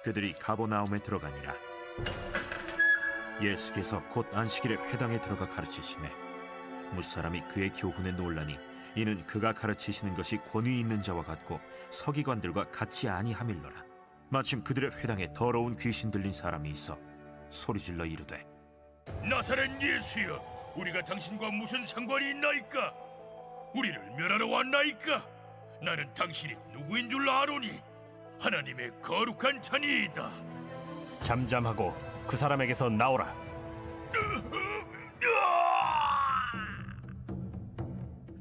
그들이 가버나움에 들어가니라. 예수께서 곧 안식일에 회당에 들어가 가르치시매 무사람이 그의 교훈에 놀라니 이는 그가 가르치시는 것이 권위 있는 자와 같고 서기관들과 같이 아니함일러라. 마침 그들의 회당에 더러운 귀신 들린 사람이 있어 소리질러 이르되, 나사렛 예수여, 우리가 당신과 무슨 상관이 있나이까? 우리를 멸하러 왔나이까? 나는 당신이 누구인 줄 아노니 하나님의 거룩한 자니이다. 잠잠하고 그 사람에게서 나오라.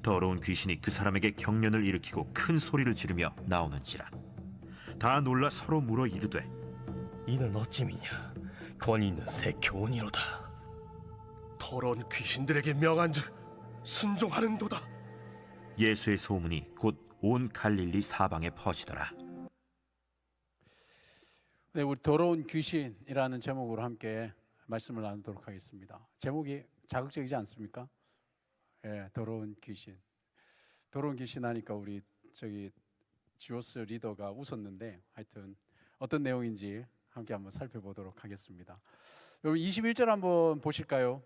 더러운 귀신이 그 사람에게 경련을 일으키고 큰 소리를 지르며 나오는지라. 다 놀라 서로 물어 이르되, 이는 어찌미냐? 권위 있는 새 교훈이로다. 더러운 귀신들에게 명한즉 순종하는도다. 예수의 소문이 곧 온 갈릴리 사방에 퍼지더라. 네, 우리 더러운 귀신이라는 제목으로 함께 말씀을 나누도록 하겠습니다. 제목이 자극적이지 않습니까? 예, 더러운 귀신. 더러운 귀신 하니까 우리 지오스 리더가 웃었는데 하여튼 어떤 내용인지 함께 한번 살펴보도록 하겠습니다. 여러분 21절 한번 보실까요?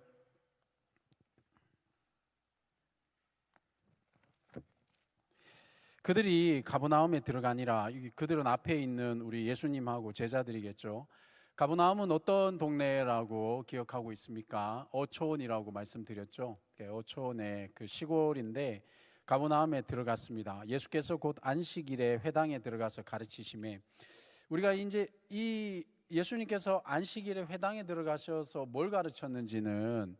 그들이 가버나움에 들어가니라. 그들은 앞에 있는 우리 예수님하고 제자들이겠죠. 가버나움은 어떤 동네라고 기억하고 있습니까? 어촌이라고 말씀드렸죠. 어촌의 그 시골인데 가버나움에 들어갔습니다. 예수께서 곧 안식일에 회당에 들어가서 가르치심에 우리가 이제 이 예수님께서 안식일에 회당에 들어가셔서 뭘 가르쳤는지는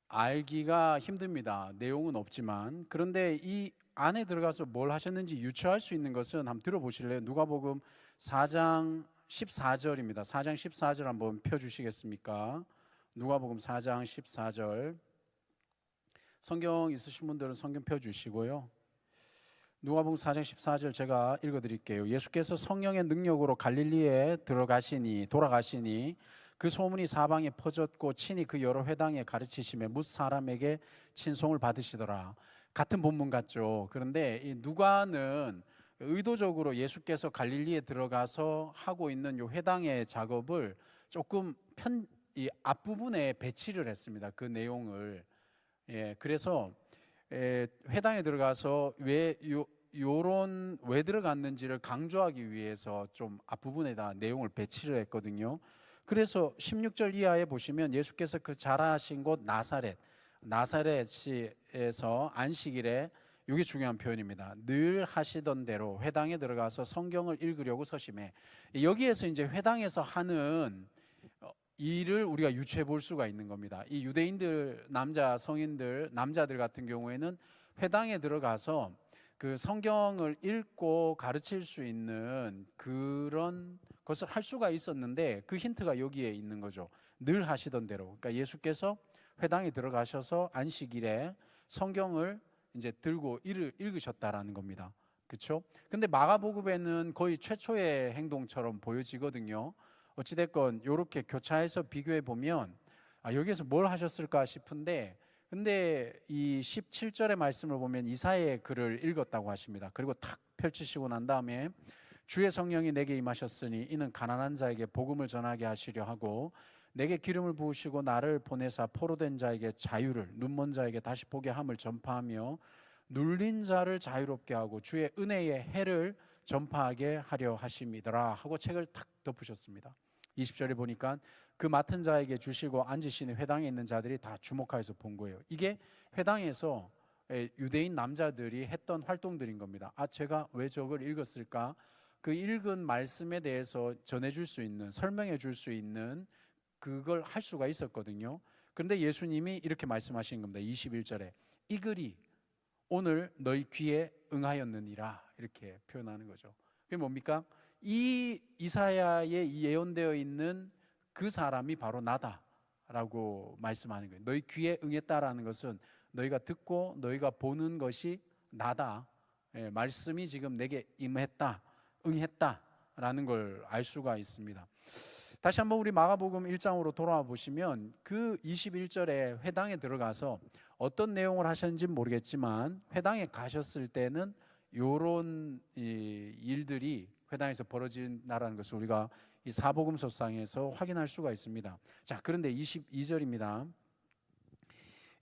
알기가 힘듭니다. 내용은 없지만. 그런데 이 안에 들어가서 뭘 하셨는지 유추할 수 있는 것은 한번 들어보실래요? 누가복음 4장 14절입니다. 4장 14절 한번 펴주시겠습니까? 누가복음 4장 14절. 성경 있으신 분들은 성경 펴주시고요. 누가복음 4장 14절 제가 읽어드릴게요. 예수께서 성령의 능력으로 갈릴리에 돌아가시니 그 소문이 사방에 퍼졌고 친히 그 여러 회당에 가르치심에 뭇 사람에게 친송을 받으시더라. 같은 본문 같죠. 그런데 이 누가는 의도적으로 예수께서 갈릴리에 들어가서 하고 있는 이 회당의 작업을 조금 이 앞부분에 배치를 했습니다. 그 내용을. 예, 그래서 회당에 들어가서 왜 들어갔는지를 강조하기 위해서 좀 앞부분에다 내용을 배치를 했거든요. 그래서 16절 이하에 보시면 예수께서 그 자라신 곳 나사렛에서 안식일에, 이게 중요한 표현입니다. 늘 하시던 대로 회당에 들어가서 성경을 읽으려고 서심해. 여기에서 이제 회당에서 하는 일을 우리가 유추해 볼 수가 있는 겁니다. 이 유대인들 남자들 같은 경우에는 회당에 들어가서 그 성경을 읽고 가르칠 수 있는 그런 것을 할 수가 있었는데 그 힌트가 여기에 있는 거죠. 늘 하시던 대로. 그러니까 예수께서 회당에 들어가셔서 안식일에 성경을 이제 들고 읽으셨다라는 겁니다. 그렇죠? 근데 마가복음에는 거의 최초의 행동처럼 보여지거든요. 어찌됐건 이렇게 교차해서 비교해 보면 여기에서 뭘 하셨을까 싶은데, 근데 이 17절의 말씀을 보면 이사야의 글을 읽었다고 하십니다. 그리고 탁 펼치시고 난 다음에 주의 성령이 내게 임하셨으니 이는 가난한 자에게 복음을 전하게 하시려 하고 내게 기름을 부으시고 나를 보내사 포로된 자에게 자유를, 눈먼 자에게 다시 보게 함을 전파하며 눌린 자를 자유롭게 하고 주의 은혜의 해를 전파하게 하려 하심이더라 하고 책을 탁 덮으셨습니다. 20절에 보니까 그 맡은 자에게 주시고 앉으시는 회당에 있는 자들이 다 주목하여서 본 거예요. 이게 회당에서 유대인 남자들이 했던 활동들인 겁니다. 제가 왜 저걸 읽었을까? 그 읽은 말씀에 대해서 전해줄 수 있는, 설명해 줄 수 있는 그걸 할 수가 있었거든요. 그런데 예수님이 이렇게 말씀하신 겁니다. 21절에 이 글이 오늘 너희 귀에 응하였느니라 이렇게 표현하는 거죠. 그게 뭡니까? 이 이사야에 예언되어 있는 그 사람이 바로 나다라고 말씀하는 거예요. 너희 귀에 응했다라는 것은 너희가 듣고 너희가 보는 것이 나다. 말씀이 지금 내게 응했다라는 걸 알 수가 있습니다. 다시 한번 우리 마가복음 1장으로 돌아와 보시면 그 21절에 회당에 들어가서 어떤 내용을 하셨는지는 모르겠지만 회당에 가셨을 때는 이런 일들이 회당에서 벌어진다라는 것을 우리가 이 사복음서상에서 확인할 수가 있습니다. 자, 그런데 22절입니다.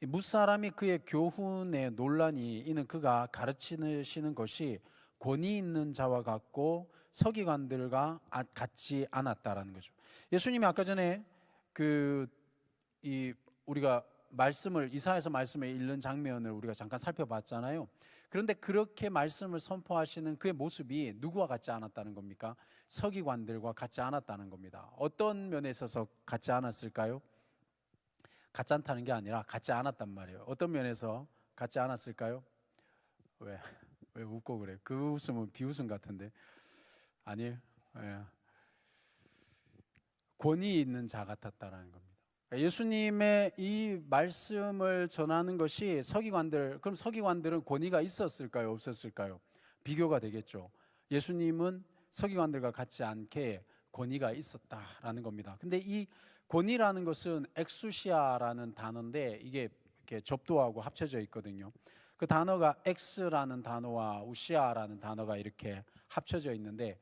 무사람이 그의 교훈에 논란이 이는 그가 가르치시는 것이 권위 있는 자와 같고 서기관들과 같지 않았다라는 거죠. 예수님이 아까 전에 우리가 이사야서 말씀을 읽는 장면을 우리가 잠깐 살펴봤잖아요. 그런데 그렇게 말씀을 선포하시는 그의 모습이 누구와 같지 않았다는 겁니까? 서기관들과 같지 않았다는 겁니다. 어떤 면에 있어서 같지 않았을까요? 같지 않다는 게 아니라 같지 않았단 말이에요. 어떤 면에서 같지 않았을까요? 왜 웃고 그래? 그 웃음은 비웃음 같은데. 아니에요. 권위 있는 자 같았다라는 겁니다. 예수님의 이 말씀을 전하는 것이 그럼 서기관들은 권위가 있었을까요? 없었을까요? 비교가 되겠죠. 예수님은 서기관들과 같지 않게 권위가 있었다라는 겁니다. 근데 이 권위라는 것은 엑수시아라는 단어인데 이게 이렇게 접두하고 합쳐져 있거든요. 그 단어가 엑스라는 단어와 우시아라는 단어가 이렇게 합쳐져 있는데,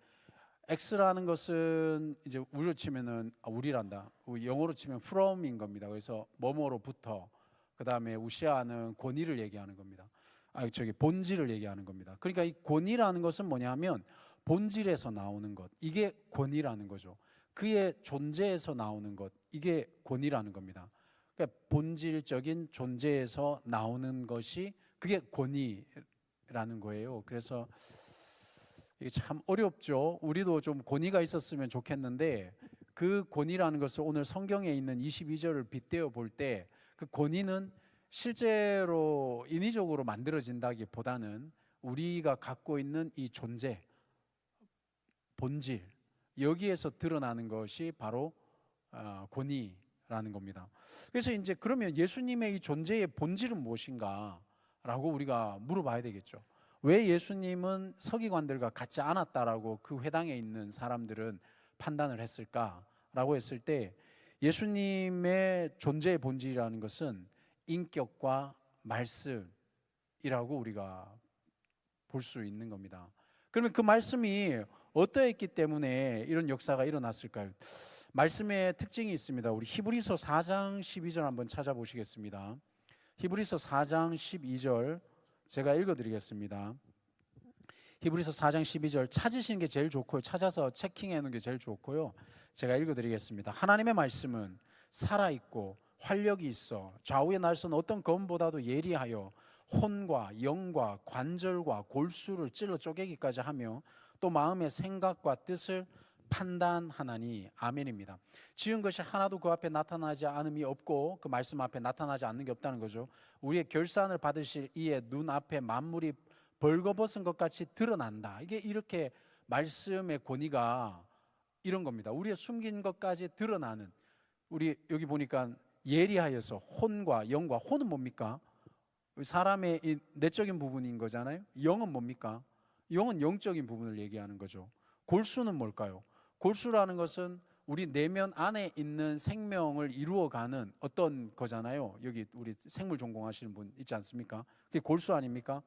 X라는 것은 이제 우리로 치면은 영어로 치면 from인 겁니다. 그래서 뭐뭐로부터, 그 다음에 우시아는 권위를 얘기하는 겁니다. 본질을 얘기하는 겁니다. 그러니까 이 권위라는 것은 뭐냐면 본질에서 나오는 것, 이게 권위라는 거죠. 그의 존재에서 나오는 것, 이게 권위라는 겁니다. 그러니까 본질적인 존재에서 나오는 것이 그게 권위라는 거예요. 그래서 이게 참 어렵죠. 우리도 좀 권위가 있었으면 좋겠는데, 그 권위라는 것을 오늘 성경에 있는 22절을 빗대어 볼 때 그 권위는 실제로 인위적으로 만들어진다기보다는 우리가 갖고 있는 이 존재, 본질, 여기에서 드러나는 것이 바로 권위라는 겁니다. 그래서 이제 그러면 예수님의 이 존재의 본질은 무엇인가 라고 우리가 물어봐야 되겠죠. 왜 예수님은 서기관들과 같지 않았다라고 그 회당에 있는 사람들은 판단을 했을까라고 했을 때, 예수님의 존재의 본질이라는 것은 인격과 말씀이라고 우리가 볼 수 있는 겁니다. 그러면 그 말씀이 어떠했기 때문에 이런 역사가 일어났을까요? 말씀의 특징이 있습니다. 우리 히브리서 4장 12절 한번 찾아보시겠습니다. 히브리서 4장 12절 제가 읽어드리겠습니다. 히브리서 4장 12절 찾으시는 게 제일 좋고요. 찾아서 체킹해 놓는 게 제일 좋고요. 제가 읽어드리겠습니다. 하나님의 말씀은 살아있고 활력이 있어 좌우의 날선 어떤 검보다도 예리하여 혼과 영과 관절과 골수를 찔러 쪼개기까지 하며 또 마음의 생각과 뜻을 판단하나니. 아멘입니다. 지은 것이 하나도 그 앞에 나타나지 않음이 없고 그 말씀 앞에 나타나지 않는 게 없다는 거죠. 우리의 결산을 받으실 이의 눈앞에 만물이 벌거벗은 것 같이 드러난다. 이게 이렇게 말씀의 권위가 이런 겁니다. 우리의 숨긴 것까지 드러나는, 우리 여기 보니까 예리하여서 혼과 영과, 혼은 뭡니까? 사람의 이 내적인 부분인 거잖아요. 영은 뭡니까? 영은 영적인 부분을 얘기하는 거죠. 골수는 뭘까요? 골수라는 것은 우리 내면 안에 있는 생명을 이루어가는 어떤 거잖아요. 여기 우리 생물 전공하시는 분 있지 않습니까? 그게 골수 아닙니까?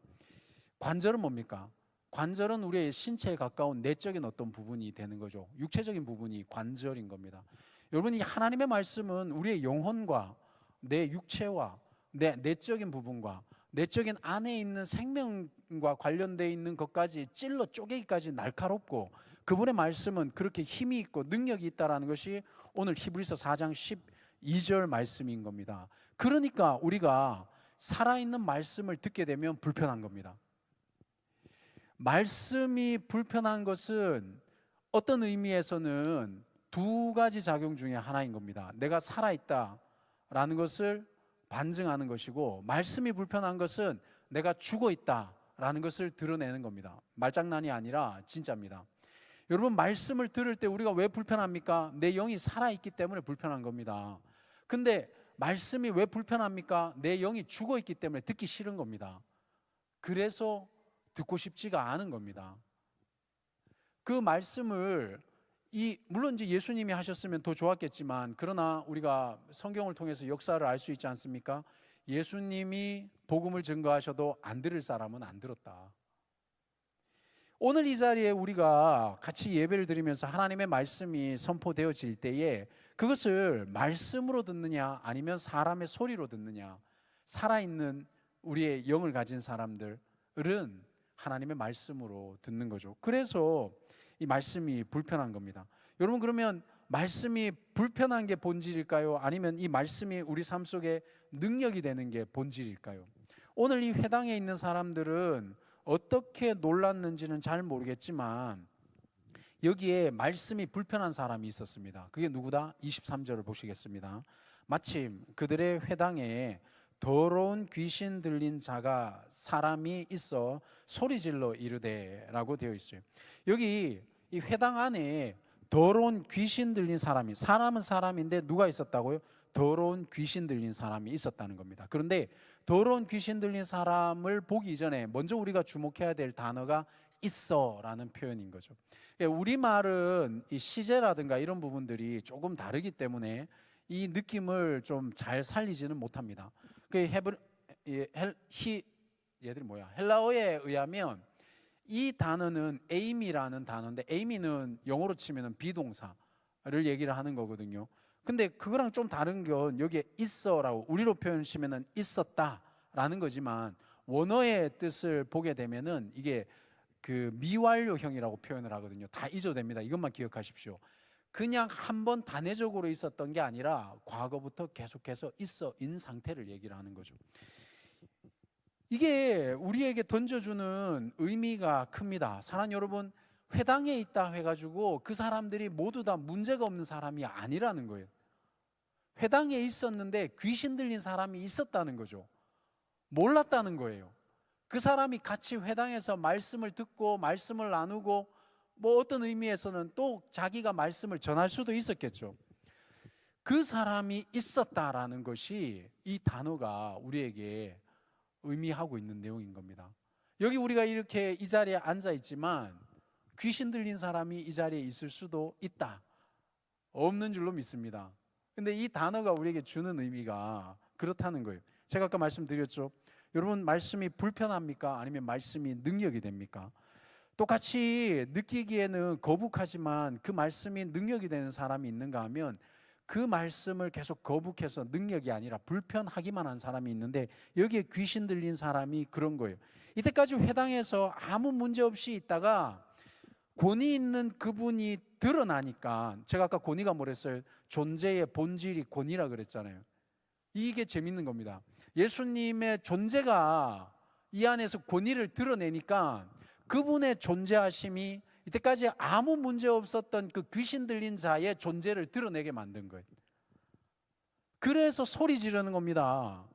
관절은 뭡니까? 관절은 우리의 신체에 가까운 내적인 어떤 부분이 되는 거죠. 육체적인 부분이 관절인 겁니다. 여러분, 이 하나님의 말씀은 우리의 영혼과 내 육체와 내 내적인 부분과 내적인 안에 있는 생명과 관련되어 있는 것까지 찔러 쪼개기까지 날카롭고, 그분의 말씀은 그렇게 힘이 있고 능력이 있다는 것이 오늘 히브리서 4장 12절 말씀인 겁니다. 그러니까 우리가 살아있는 말씀을 듣게 되면 불편한 겁니다. 말씀이 불편한 것은 어떤 의미에서는 두 가지 작용 중에 하나인 겁니다. 내가 살아있다라는 것을 반증하는 것이고, 말씀이 불편한 것은 내가 죽어있다라는 것을 드러내는 겁니다. 말장난이 아니라 진짜입니다. 여러분, 말씀을 들을 때 우리가 왜 불편합니까? 내 영이 살아있기 때문에 불편한 겁니다. 근데 말씀이 왜 불편합니까? 내 영이 죽어있기 때문에 듣기 싫은 겁니다. 그래서 듣고 싶지가 않은 겁니다. 그 말씀을 물론 이제 예수님이 하셨으면 더 좋았겠지만, 그러나 우리가 성경을 통해서 역사를 알 수 있지 않습니까? 예수님이 복음을 증거하셔도 안 들을 사람은 안 들었다. 오늘 이 자리에 우리가 같이 예배를 드리면서 하나님의 말씀이 선포되어질 때에 그것을 말씀으로 듣느냐 아니면 사람의 소리로 듣느냐, 살아있는 우리의 영을 가진 사람들은 하나님의 말씀으로 듣는 거죠. 그래서 이 말씀이 불편한 겁니다. 여러분, 그러면 말씀이 불편한 게 본질일까요? 아니면 이 말씀이 우리 삶 속에 능력이 되는 게 본질일까요? 오늘 이 회당에 있는 사람들은 어떻게 놀랐는지는 잘 모르겠지만 여기에 말씀이 불편한 사람이 있었습니다. 그게 누구다? 23절을 보시겠습니다. 마침 그들의 회당에 더러운 귀신 들린 자가 사람이 있어 소리질러 이르되 라고 되어 있어요. 여기 이 회당 안에 더러운 귀신 들린 사람이, 사람은 사람인데 누가 있었다고요? 더러운 귀신 들린 사람이 있었다는 겁니다. 그런데 더러운 귀신 들린 사람을 보기 전에 먼저 우리가 주목해야 될 단어가 있어라는 표현인 거죠. 우리말은 이 시제라든가 이런 부분들이 조금 다르기 때문에 이 느낌을 좀 잘 살리지는 못합니다. 헬라어에 의하면 이 단어는 에임이라는 단어인데, 에이미는 영어로 치면 비동사를 얘기를 하는 거거든요. 근데 그거랑 좀 다른 건 여기에 있어라고 우리로 표현하시면 있었다라는 거지만 원어의 뜻을 보게 되면은 이게 그 미완료형이라고 표현을 하거든요. 다 잊어도 됩니다. 이것만 기억하십시오. 그냥 한번 단회적으로 있었던 게 아니라 과거부터 계속해서 있어인 상태를 얘기를 하는 거죠. 이게 우리에게 던져주는 의미가 큽니다. 사랑 여러분, 회당에 있다 해가지고 그 사람들이 모두 다 문제가 없는 사람이 아니라는 거예요. 회당에 있었는데 귀신 들린 사람이 있었다는 거죠. 몰랐다는 거예요. 그 사람이 같이 회당에서 말씀을 듣고 말씀을 나누고 뭐 어떤 의미에서는 또 자기가 말씀을 전할 수도 있었겠죠. 그 사람이 있었다라는 것이 이 단어가 우리에게 의미하고 있는 내용인 겁니다. 여기 우리가 이렇게 이 자리에 앉아 있지만 귀신 들린 사람이 이 자리에 있을 수도 있다. 없는 줄로 믿습니다. 근데 이 단어가 우리에게 주는 의미가 그렇다는 거예요. 제가 아까 말씀드렸죠. 여러분, 말씀이 불편합니까? 아니면 말씀이 능력이 됩니까? 똑같이 느끼기에는 거북하지만 그 말씀이 능력이 되는 사람이 있는가 하면 그 말씀을 계속 거북해서 능력이 아니라 불편하기만 한 사람이 있는데, 여기에 귀신 들린 사람이 그런 거예요. 이때까지 회당에서 아무 문제 없이 있다가 권위 있는 그분이 드러나니까, 제가 아까 권위가 뭐랬어요? 존재의 본질이 권위라 그랬잖아요. 이게 재밌는 겁니다. 예수님의 존재가 이 안에서 권위를 드러내니까 그분의 존재하심이 이때까지 아무 문제 없었던 그 귀신 들린 자의 존재를 드러내게 만든 거예요. 그래서 소리 지르는 겁니다.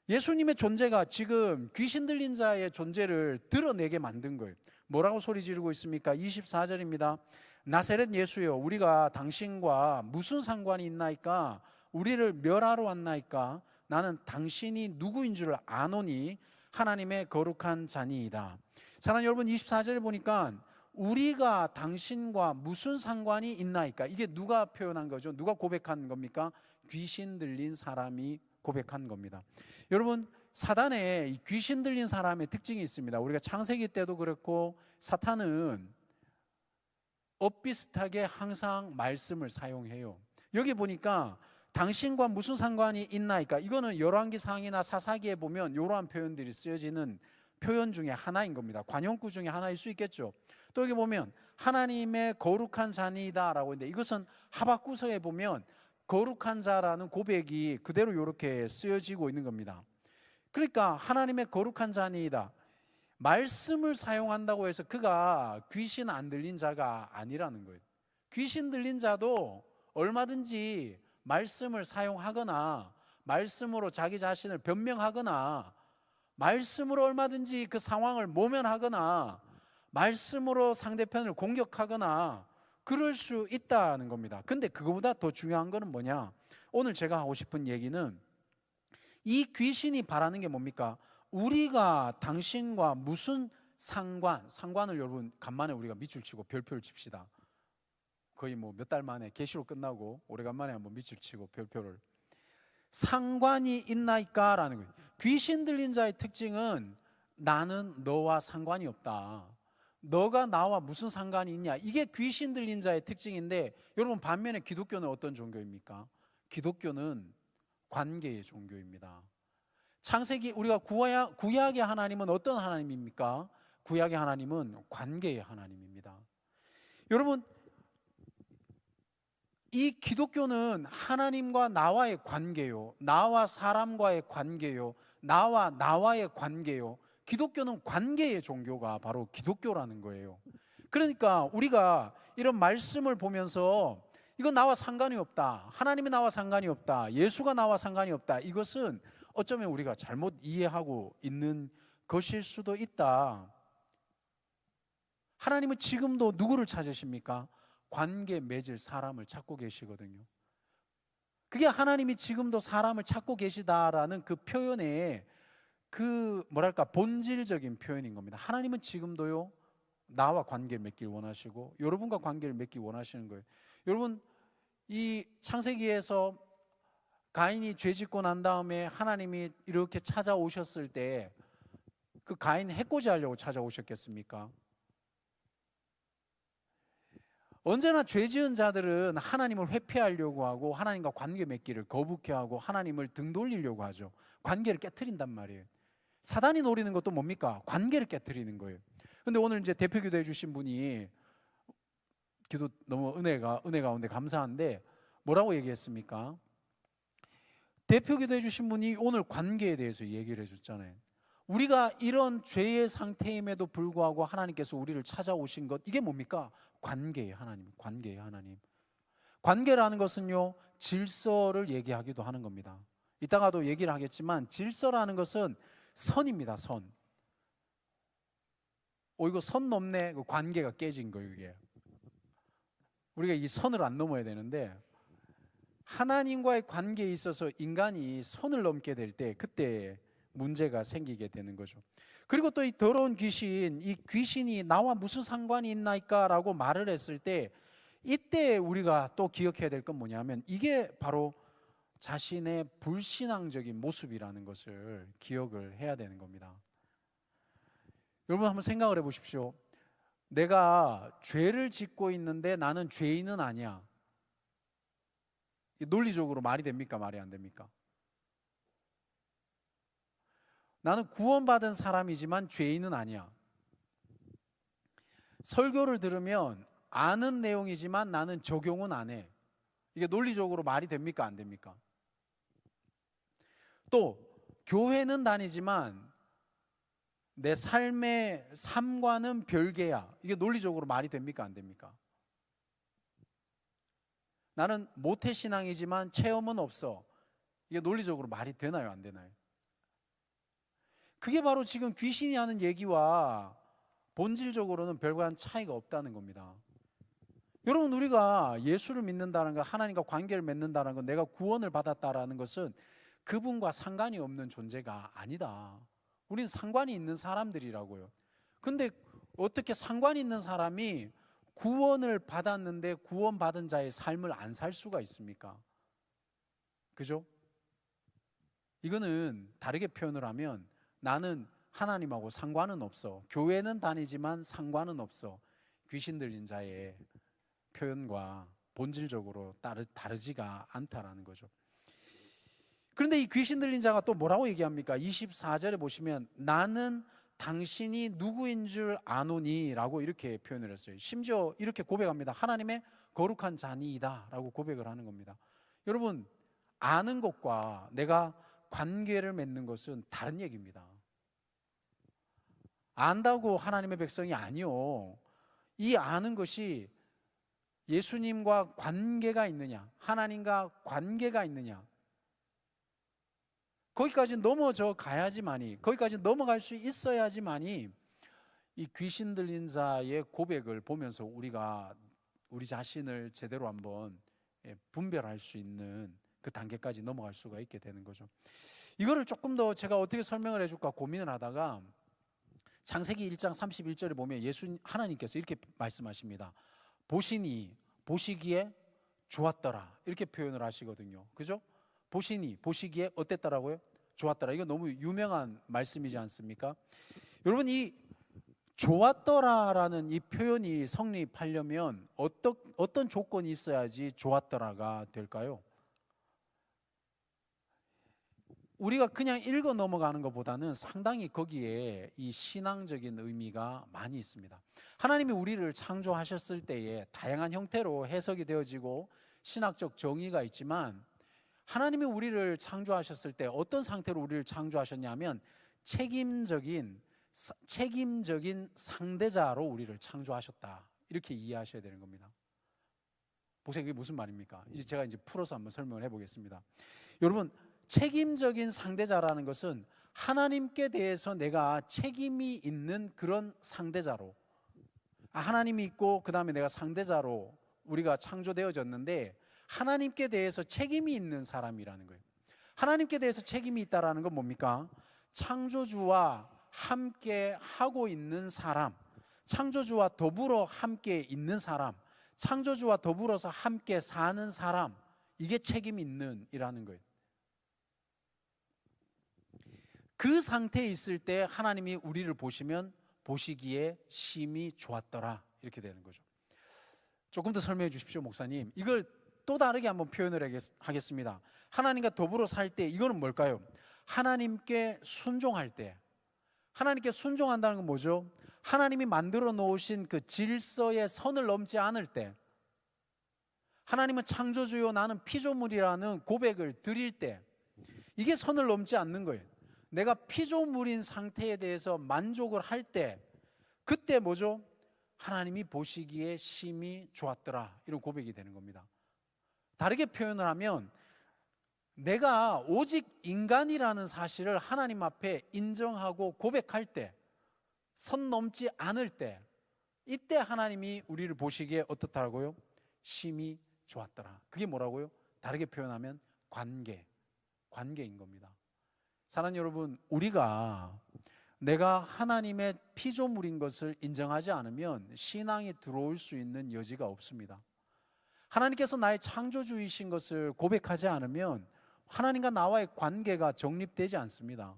예수님의 존재가 지금 귀신 들린 자의 존재를 드러내게 만든 거예요. 뭐라고 소리 지르고 있습니까? 24절입니다. 나사렛 예수여, 우리가 당신과 무슨 상관이 있나이까? 우리를 멸하러 왔나이까? 나는 당신이 누구인 줄 아노니 하나님의 거룩한 자니이다. 사랑하는 여러분, 24절에 보니까 우리가 당신과 무슨 상관이 있나이까? 이게 누가 표현한 거죠? 누가 고백한 겁니까? 귀신 들린 사람이 고백한 겁니다. 여러분, 사단에 이 귀신 들린 사람의 특징이 있습니다. 우리가 창세기 때도 그렇고 사탄은 엇비슷하게 항상 말씀을 사용해요. 여기 보니까 당신과 무슨 상관이 있나이까? 이거는 열왕기상이나 사사기에 보면 이러한 표현들이 쓰여지는 표현 중에 하나인 겁니다. 관용구 중에 하나일 수 있겠죠. 또 여기 보면 하나님의 거룩한 자니이다 라고 했는데, 이것은 하박구서에 보면 거룩한 자라는 고백이 그대로 이렇게 쓰여지고 있는 겁니다. 그러니까 하나님의 거룩한 자니이다, 말씀을 사용한다고 해서 그가 귀신 안 들린 자가 아니라는 거예요. 귀신 들린 자도 얼마든지 말씀을 사용하거나 말씀으로 자기 자신을 변명하거나 말씀으로 얼마든지 그 상황을 모면하거나 말씀으로 상대편을 공격하거나 그럴 수 있다는 겁니다. 근데 그거보다 더 중요한 거는 뭐냐? 오늘 제가 하고 싶은 얘기는 이 귀신이 바라는 게 뭡니까? 우리가 당신과 무슨 상관을 여러분 간만에 우리가 밑줄 치고 별표를 칩시다. 거의 뭐 몇 달 만에 계시로 끝나고 오래간만에 한번 밑줄 치고 별표를, 상관이 있나이까? 라는 거예요. 귀신 들린 자의 특징은 나는 너와 상관이 없다. 너가 나와 무슨 상관이 있냐? 이게 귀신 들린 자의 특징인데, 여러분 반면에 기독교는 어떤 종교입니까? 기독교는 관계의 종교입니다. 창세기 우리가 구약의 하나님은 어떤 하나님입니까? 구약의 하나님은 관계의 하나님입니다. 여러분, 이 기독교는 하나님과 나와의 관계요, 나와 사람과의 관계요, 나와의 관계요. 기독교는 관계의 종교가 바로 기독교라는 거예요. 그러니까 우리가 이런 말씀을 보면서 이건 나와 상관이 없다, 하나님이 나와 상관이 없다, 예수가 나와 상관이 없다, 이것은 어쩌면 우리가 잘못 이해하고 있는 것일 수도 있다. 하나님은 지금도 누구를 찾으십니까? 관계 맺을 사람을 찾고 계시거든요. 그게 하나님이 지금도 사람을 찾고 계시다라는 그 표현의 그 뭐랄까 본질적인 표현인 겁니다. 하나님은 지금도요 나와 관계를 맺길 원하시고 여러분과 관계를 맺기 원하시는 거예요. 여러분, 이 창세기에서 가인이 죄짓고 난 다음에 하나님이 이렇게 찾아오셨을 때 그 가인 해코지 하려고 찾아오셨겠습니까? 언제나 죄 지은 자들은 하나님을 회피하려고 하고 하나님과 관계 맺기를 거북해하고 하나님을 등 돌리려고 하죠. 관계를 깨트린단 말이에요. 사단이 노리는 것도 뭡니까? 관계를 깨트리는 거예요. 근데 오늘 이제 대표 기도해 주신 분이 기도 너무 은혜 가운데 감사한데 뭐라고 얘기했습니까? 대표 기도해 주신 분이 오늘 관계에 대해서 얘기를 해줬잖아요. 우리가 이런 죄의 상태임에도 불구하고 하나님께서 우리를 찾아오신 것, 이게 뭡니까? 관계의 하나님, 관계의 하나님. 관계라는 것은요 질서를 얘기하기도 하는 겁니다. 이따가도 얘기를 하겠지만 질서라는 것은 선입니다. 선. 이거 선 넘네. 그 관계가 깨진 거예요. 이게 우리가 이 선을 안 넘어야 되는데, 하나님과의 관계에 있어서 인간이 선을 넘게 될 때 그때 문제가 생기게 되는 거죠. 그리고 또 이 더러운 귀신, 이 귀신이 나와 무슨 상관이 있나이까 라고 말을 했을 때, 이때 우리가 또 기억해야 될 건 뭐냐면 이게 바로 자신의 불신앙적인 모습이라는 것을 기억을 해야 되는 겁니다. 여러분 한번 생각을 해보십시오. 내가 죄를 짓고 있는데 나는 죄인은 아니야. 논리적으로 말이 됩니까? 말이 안 됩니까? 나는 구원받은 사람이지만 죄인은 아니야. 설교를 들으면 아는 내용이지만 나는 적용은 안 해. 이게 논리적으로 말이 됩니까? 안 됩니까? 또 교회는 다니지만 내 삶의 삶과는 별개야. 이게 논리적으로 말이 됩니까? 안 됩니까? 나는 모태신앙이지만 체험은 없어. 이게 논리적으로 말이 되나요? 안 되나요? 그게 바로 지금 귀신이 하는 얘기와 본질적으로는 별반 차이가 없다는 겁니다. 여러분, 우리가 예수를 믿는다는 것, 하나님과 관계를 맺는다는 것, 내가 구원을 받았다라는 것은 그분과 상관이 없는 존재가 아니다. 우리는 상관이 있는 사람들이라고요. 근데 어떻게 상관이 있는 사람이 구원을 받았는데 구원받은 자의 삶을 안 살 수가 있습니까? 그죠? 이거는 다르게 표현을 하면 나는 하나님하고 상관은 없어. 교회는 다니지만 상관은 없어. 귀신 들린 자의 표현과 본질적으로 다르지가 않다라는 거죠. 그런데 이 귀신 들린 자가 또 뭐라고 얘기합니까? 24절에 보시면 나는 당신이 누구인 줄 아노니 라고 이렇게 표현을 했어요. 심지어 이렇게 고백합니다. 하나님의 거룩한 자니이다 라고 고백을 하는 겁니다. 여러분, 아는 것과 내가 관계를 맺는 것은 다른 얘기입니다. 안다고 하나님의 백성이 아니요. 이 아는 것이 예수님과 관계가 있느냐, 하나님과 관계가 있느냐, 거기까지 넘어져 가야지만이, 거기까지 넘어갈 수 있어야지만이 이 귀신 들린 자의 고백을 보면서 우리가 우리 자신을 제대로 한번 분별할 수 있는 그 단계까지 넘어갈 수가 있게 되는 거죠. 이거를 조금 더 제가 어떻게 설명을 해줄까 고민을 하다가 창세기 1장 31절에 보면 하나님께서 이렇게 말씀하십니다. 보시기에 좋았더라 이렇게 표현을 하시거든요. 그죠? 보시기에 어땠더라고요? 좋았더라. 이거 너무 유명한 말씀이지 않습니까? 여러분, 이 좋았더라라는 이 표현이 성립하려면 어떤 조건이 있어야지 좋았더라가 될까요? 우리가 그냥 읽어 넘어가는 것보다는 상당히 거기에 이 신앙적인 의미가 많이 있습니다. 하나님이 우리를 창조하셨을 때에 다양한 형태로 해석이 되어지고 신학적 정의가 있지만, 하나님이 우리를 창조하셨을 때 어떤 상태로 우리를 창조하셨냐면 책임적인 상대자로 우리를 창조하셨다, 이렇게 이해하셔야 되는 겁니다. 보세요, 이게 무슨 말입니까? 이제 제가 풀어서 한번 설명을 해보겠습니다. 여러분, 책임적인 상대자라는 것은 하나님께 대해서 내가 책임이 있는 그런 상대자로, 하나님이 있고 그 다음에 내가 상대자로 우리가 창조되어졌는데, 하나님께 대해서 책임이 있는 사람이라는 거예요. 하나님께 대해서 책임이 있다라는 건 뭡니까? 창조주와 함께 하고 있는 사람, 창조주와 더불어 함께 있는 사람, 창조주와 더불어서 함께 사는 사람, 이게 책임 있는 이라는 거예요. 그 상태에 있을 때 하나님이 우리를 보시기에 심히 좋았더라, 이렇게 되는 거죠. 조금 더 설명해 주십시오, 목사님. 이걸 또 다르게 한번 표현을 하겠습니다. 하나님과 더불어 살 때 이거는 뭘까요? 하나님께 순종할 때. 하나님께 순종한다는 건 뭐죠? 하나님이 만들어 놓으신 그 질서의 선을 넘지 않을 때, 하나님은 창조주요 나는 피조물이라는 고백을 드릴 때, 이게 선을 넘지 않는 거예요. 내가 피조물인 상태에 대해서 만족을 할 때, 그때 뭐죠? 하나님이 보시기에 심히 좋았더라, 이런 고백이 되는 겁니다. 다르게 표현을 하면, 내가 오직 인간이라는 사실을 하나님 앞에 인정하고 고백할 때, 선 넘지 않을 때, 이때 하나님이 우리를 보시기에 어떻다라고요? 심히 좋았더라. 그게 뭐라고요? 다르게 표현하면 관계인 겁니다. 사랑하는 여러분, 우리가 내가 하나님의 피조물인 것을 인정하지 않으면 신앙이 들어올 수 있는 여지가 없습니다. 하나님께서 나의 창조주이신 것을 고백하지 않으면 하나님과 나와의 관계가 정립되지 않습니다.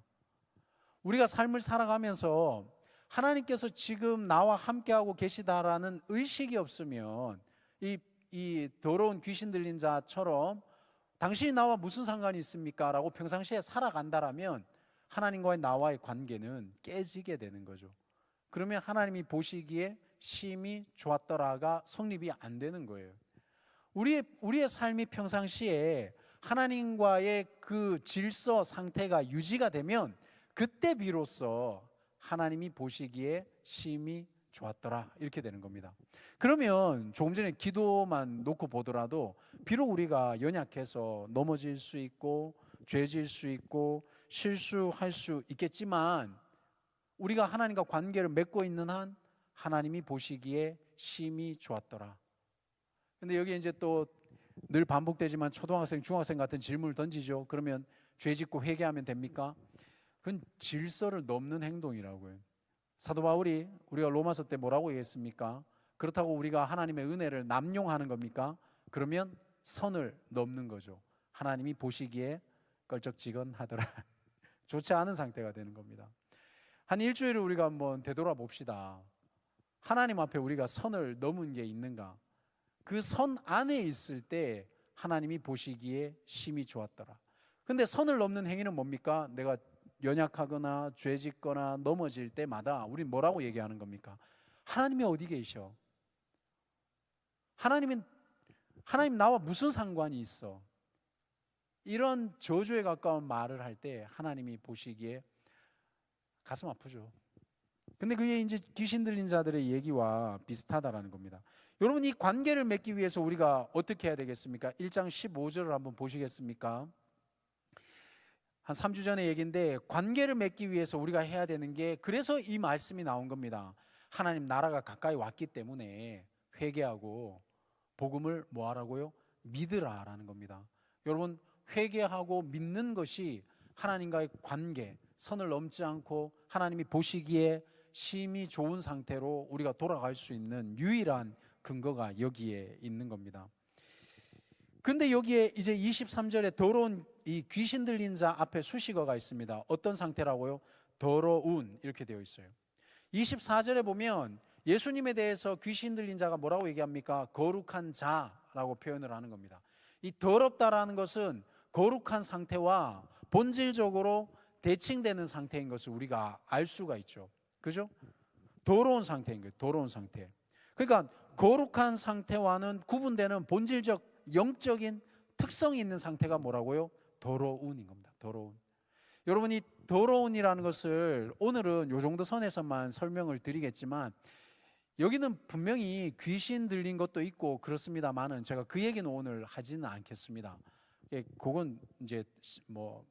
우리가 삶을 살아가면서 하나님께서 지금 나와 함께하고 계시다라는 의식이 없으면 이 더러운 귀신 들린 자처럼 당신이 나와 무슨 상관이 있습니까? 라고 평상시에 살아간다라면 하나님과의 나와의 관계는 깨지게 되는 거죠. 그러면 하나님이 보시기에 심히 좋았더라가 성립이 안 되는 거예요. 우리의 삶이 평상시에 하나님과의 그 질서 상태가 유지가 되면 그때 비로소 하나님이 보시기에 심히 좋았더라, 이렇게 되는 겁니다. 그러면 조금 전에 기도만 놓고 보더라도 비록 우리가 연약해서 넘어질 수 있고 죄질 수 있고 실수할 수 있겠지만, 우리가 하나님과 관계를 맺고 있는 한 하나님이 보시기에 심히 좋았더라. 근데 여기 이제 또 늘 반복되지만 초등학생, 중학생 같은 질문을 던지죠. 그러면 죄 짓고 회개하면 됩니까? 그건 질서를 넘는 행동이라고요. 사도 바울이 우리가 로마서 때 뭐라고 얘기했습니까? 그렇다고 우리가 하나님의 은혜를 남용하는 겁니까? 그러면 선을 넘는 거죠. 하나님이 보시기에 껄쩍지근하더라. 좋지 않은 상태가 되는 겁니다. 한 일주일을 우리가 한번 되돌아봅시다. 하나님 앞에 우리가 선을 넘은 게 있는가? 그 선 안에 있을 때 하나님이 보시기에 심히 좋았더라. 근데 선을 넘는 행위는 뭡니까? 내가 연약하거나 죄짓거나 넘어질 때마다 우린 뭐라고 얘기하는 겁니까? 하나님이 어디 계셔? 하나님 나와 무슨 상관이 있어? 이런 저주에 가까운 말을 할 때 하나님이 보시기에 가슴 아프죠. 근데 그게 이제 귀신 들린 자들의 얘기와 비슷하다라는 겁니다. 여러분, 이 관계를 맺기 위해서 우리가 어떻게 해야 되겠습니까? 1장 15절을 한번 보시겠습니까? 한 3주 전의 얘기인데, 관계를 맺기 위해서 우리가 해야 되는 게, 그래서 이 말씀이 나온 겁니다. 하나님 나라가 가까이 왔기 때문에 회개하고 복음을 뭐 하라고요? 믿으라라는 겁니다. 여러분, 회개하고 믿는 것이 하나님과의 관계, 선을 넘지 않고 하나님이 보시기에 심히 좋은 상태로 우리가 돌아갈 수 있는 유일한 근거가 여기에 있는 겁니다. 근데 여기에 이제 23절에 더러운 이 귀신 들린 자 앞에 수식어가 있습니다. 어떤 상태라고요? 더러운, 이렇게 되어 있어요. 24절에 보면 예수님에 대해서 귀신 들린 자가 뭐라고 얘기합니까? 거룩한 자라고 표현을 하는 겁니다. 이 더럽다라는 것은 거룩한 상태와 본질적으로 대칭되는 상태인 것을 우리가 알 수가 있죠. 그죠? 더러운 상태인 거예요. 더러운 상태. 그러니까 거룩한 상태와는 구분되는 본질적 영적인 특성이 있는 상태가 뭐라고요? 더러운인 겁니다. 더러운. 여러분이 더러운이라는 것을 오늘은 요 정도 선에서만 설명을 드리겠지만, 여기는 분명히 귀신 들린 것도 있고 그렇습니다만은 제가 그 얘기는 오늘 하지는 않겠습니다. 그건 이제 뭐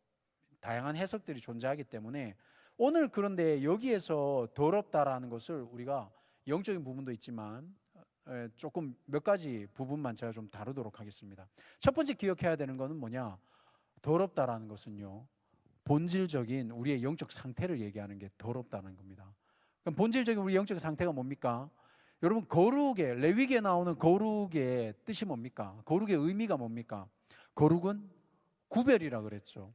다양한 해석들이 존재하기 때문에 오늘, 그런데 여기에서 더럽다라는 것을 우리가 영적인 부분도 있지만 조금 몇 가지 부분만 제가 좀 다루도록 하겠습니다. 첫 번째 기억해야 되는 것은 뭐냐? 더럽다라는 것은요, 본질적인 우리의 영적 상태를 얘기하는 게 더럽다는 겁니다. 그럼 본질적인 우리 영적 상태가 뭡니까? 여러분, 거룩의, 레위기에 나오는 거룩의 뜻이 뭡니까? 거룩의 의미가 뭡니까? 거룩은 구별이라 그랬죠.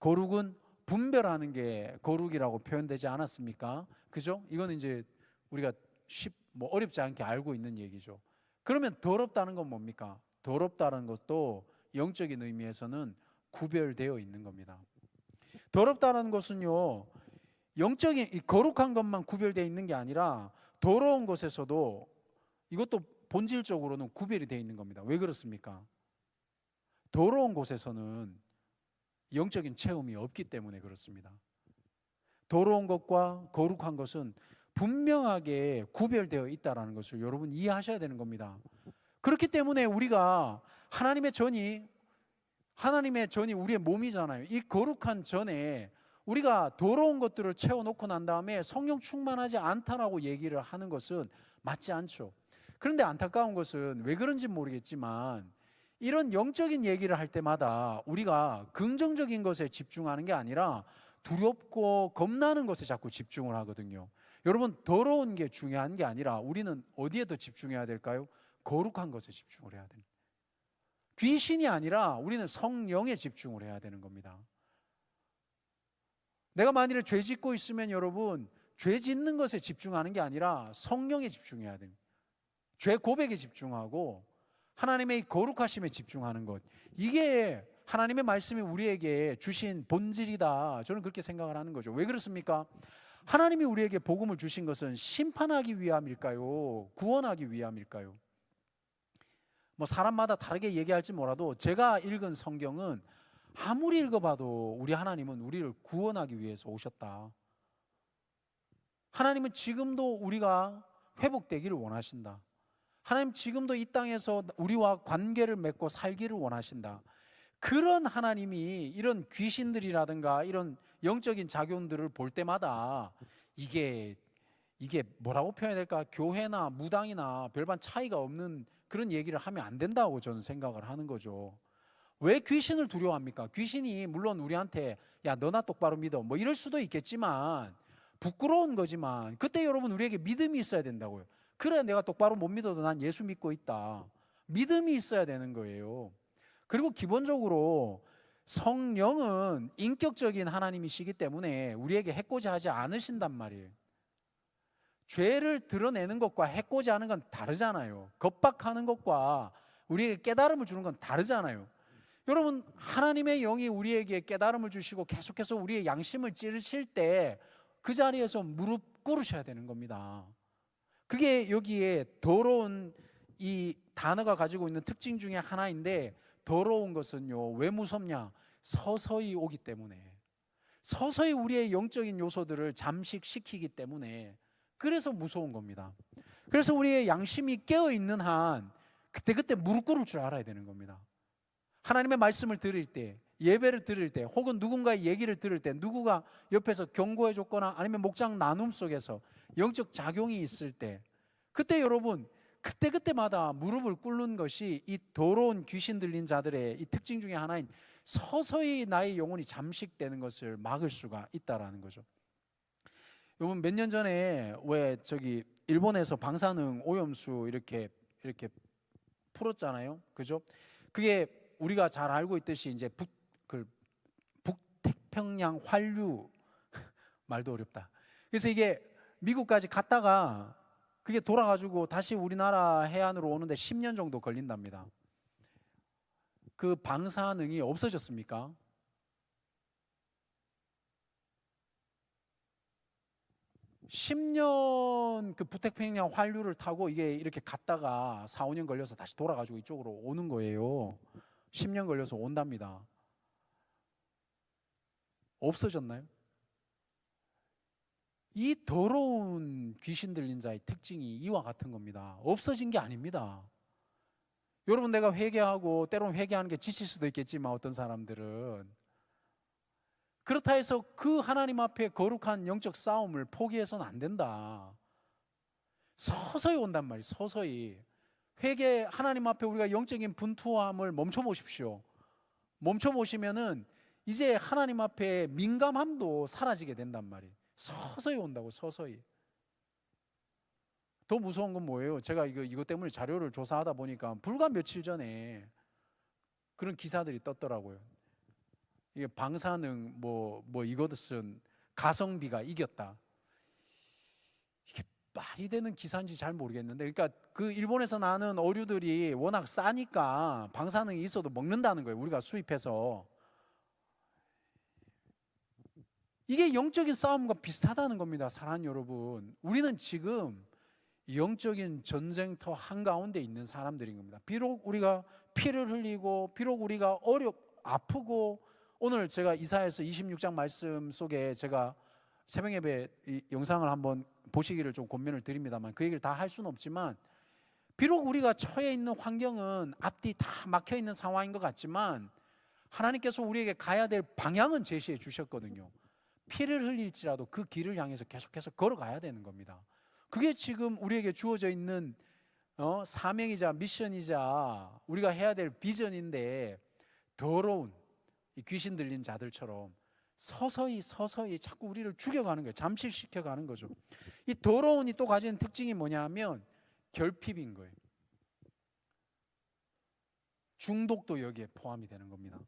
거룩은 분별하는 게 거룩이라고 표현되지 않았습니까? 그죠? 이건 이제 우리가 어렵지 않게 알고 있는 얘기죠. 그러면 더럽다는 건 뭡니까? 더럽다는 것도 영적인 의미에서는 구별되어 있는 겁니다. 더럽다는 것은요, 영적인 이 거룩한 것만 구별되어 있는 게 아니라 더러운 것에서도 이것도 본질적으로는 구별이 되어 있는 겁니다. 왜 그렇습니까? 더러운 곳에서는 영적인 체험이 없기 때문에 그렇습니다. 더러운 것과 거룩한 것은 분명하게 구별되어 있다는 것을 여러분 이해하셔야 되는 겁니다. 그렇기 때문에 우리가 하나님의 전이 우리의 몸이잖아요. 이 거룩한 전에 우리가 더러운 것들을 채워놓고 난 다음에 성령 충만하지 않다라고 얘기를 하는 것은 맞지 않죠. 그런데 안타까운 것은 왜 그런지 모르겠지만, 이런 영적인 얘기를 할 때마다 우리가 긍정적인 것에 집중하는 게 아니라 두렵고 겁나는 것에 자꾸 집중을 하거든요. 여러분, 더러운 게 중요한 게 아니라 우리는 어디에 더 집중해야 될까요? 거룩한 것에 집중을 해야 됩니다. 귀신이 아니라 우리는 성령에 집중을 해야 되는 겁니다. 내가 만일에 죄 짓고 있으면 여러분, 죄 짓는 것에 집중하는 게 아니라 성령에 집중해야 됩니다. 죄 고백에 집중하고 하나님의 거룩하심에 집중하는 것, 이게 하나님의 말씀이 우리에게 주신 본질이다, 저는 그렇게 생각을 하는 거죠. 왜 그렇습니까? 하나님이 우리에게 복음을 주신 것은 심판하기 위함일까요? 구원하기 위함일까요? 뭐 사람마다 다르게 얘기할지 몰라도 제가 읽은 성경은 아무리 읽어봐도 우리 하나님은 우리를 구원하기 위해서 오셨다. 하나님은 지금도 우리가 회복되기를 원하신다. 하나님 지금도 이 땅에서 우리와 관계를 맺고 살기를 원하신다. 그런 하나님이 이런 귀신들이라든가 이런 영적인 작용들을 볼 때마다 이게 뭐라고 표현해야 될까? 교회나 무당이나 별반 차이가 없는 그런 얘기를 하면 안 된다고 저는 생각을 하는 거죠. 왜 귀신을 두려워합니까? 귀신이 물론 우리한테 야, 너나 똑바로 믿어 뭐 이럴 수도 있겠지만, 부끄러운 거지만 그때 여러분 우리에게 믿음이 있어야 된다고요. 그래, 내가 똑바로 못 믿어도 난 예수 믿고 있다. 믿음이 있어야 되는 거예요. 그리고 기본적으로 성령은 인격적인 하나님이시기 때문에 우리에게 해코지하지 않으신단 말이에요. 죄를 드러내는 것과 해코지하는 건 다르잖아요. 겁박하는 것과 우리에게 깨달음을 주는 건 다르잖아요. 여러분, 하나님의 영이 우리에게 깨달음을 주시고 계속해서 우리의 양심을 찌르실 때 그 자리에서 무릎 꿇으셔야 되는 겁니다. 그게 여기에 더러운 이 단어가 가지고 있는 특징 중에 하나인데, 더러운 것은요, 왜 무섭냐? 서서히 오기 때문에, 서서히 우리의 영적인 요소들을 잠식시키기 때문에, 그래서 무서운 겁니다. 그래서 우리의 양심이 깨어있는 한 그때 무릎 꿇을 줄 알아야 되는 겁니다. 하나님의 말씀을 들을 때, 예배를 들을 때, 혹은 누군가의 얘기를 들을 때, 누구가 옆에서 경고해 줬거나 아니면 목장 나눔 속에서 영적 작용이 있을 때, 그때 여러분 그때마다 무릎을 꿇는 것이 이 더러운 귀신 들린 자들의 이 특징 중에 하나인 서서히 나의 영혼이 잠식되는 것을 막을 수가 있다라는 거죠. 여러분, 몇 년 전에 왜 일본에서 방사능 오염수 이렇게 풀었잖아요. 그죠? 그게 우리가 잘 알고 있듯이 이제 북태평양 환류 말도 어렵다. 그래서 이게 미국까지 갔다가 그게 돌아가지고 다시 우리나라 해안으로 오는데 10년 정도 걸린답니다. 그 방사능이 없어졌습니까? (10년) 그 북태평양 환류를 타고 이게 이렇게 갔다가 4, 5년 걸려서 다시 돌아가지고 이쪽으로 오는 거예요. 10년 걸려서 온답니다. 없어졌나요? 이 더러운 귀신 들린 자의 특징이 이와 같은 겁니다. 없어진 게 아닙니다. 여러분, 내가 회개하고 때로는 회개하는 게 지칠 수도 있겠지만 어떤 사람들은 그렇다 해서 그 하나님 앞에 거룩한 영적 싸움을 포기해서는 안 된다. 서서히 온단 말이에요. 서서히. 회개, 하나님 앞에 우리가 영적인 분투함을 멈춰보십시오. 멈춰보시면은 이제 하나님 앞에 민감함도 사라지게 된단 말이에요. 서서히 온다고, 서서히. 더 무서운 건 뭐예요? 제가 이거 때문에 자료를 조사하다 보니까 불과 며칠 전에 그런 기사들이 떴더라고요. 이게 방사능 이것은 가성비가 이겼다. 이게 말이 되는 기사인지 잘 모르겠는데, 그러니까 그 일본에서 나는 어류들이 워낙 싸니까 방사능이 있어도 먹는다는 거예요. 우리가 수입해서. 이게 영적인 싸움과 비슷하다는 겁니다. 사랑하는 여러분, 우리는 지금 영적인 전쟁터 한가운데 있는 사람들인 겁니다. 비록 우리가 피를 흘리고, 비록 우리가 아프고, 오늘 제가 이사야서 26장 말씀 속에 제가 새벽 예배 영상을 한번 보시기를 좀 권면을 드립니다만, 그 얘기를 다 할 수는 없지만, 비록 우리가 처해 있는 환경은 앞뒤 다 막혀 있는 상황인 것 같지만 하나님께서 우리에게 가야 될 방향은 제시해 주셨거든요. 피를 흘릴지라도 그 길을 향해서 계속해서 걸어가야 되는 겁니다. 그게 지금 우리에게 주어져 있는 사명이자 미션이자 우리가 해야 될 비전인데, 더러운 이 귀신 들린 자들처럼 서서히 자꾸 우리를 죽여가는 거예요. 잠식시켜가는 거죠. 이 더러운이 또 가지는 특징이 뭐냐면 결핍인 거예요. 중독도 여기에 포함이 되는 겁니다.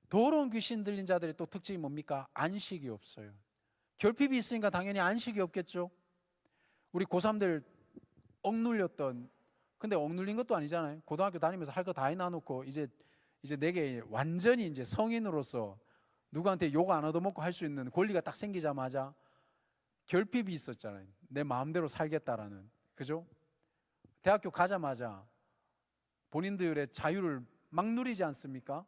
더러운 귀신 들린 자들의 또 특징이 뭡니까? 안식이 없어요. 결핍이 있으니까 당연히 안식이 없겠죠. 우리 고3들 억눌렸던, 근데 억눌린 것도 아니잖아요. 고등학교 다니면서 할 거 다 해놔놓고 이제 내게 완전히 이제 성인으로서 누구한테 욕 안 얻어먹고 할 수 있는 권리가 딱 생기자마자 결핍이 있었잖아요. 내 마음대로 살겠다라는, 그죠? 대학교 가자마자 본인들의 자유를 막 누리지 않습니까?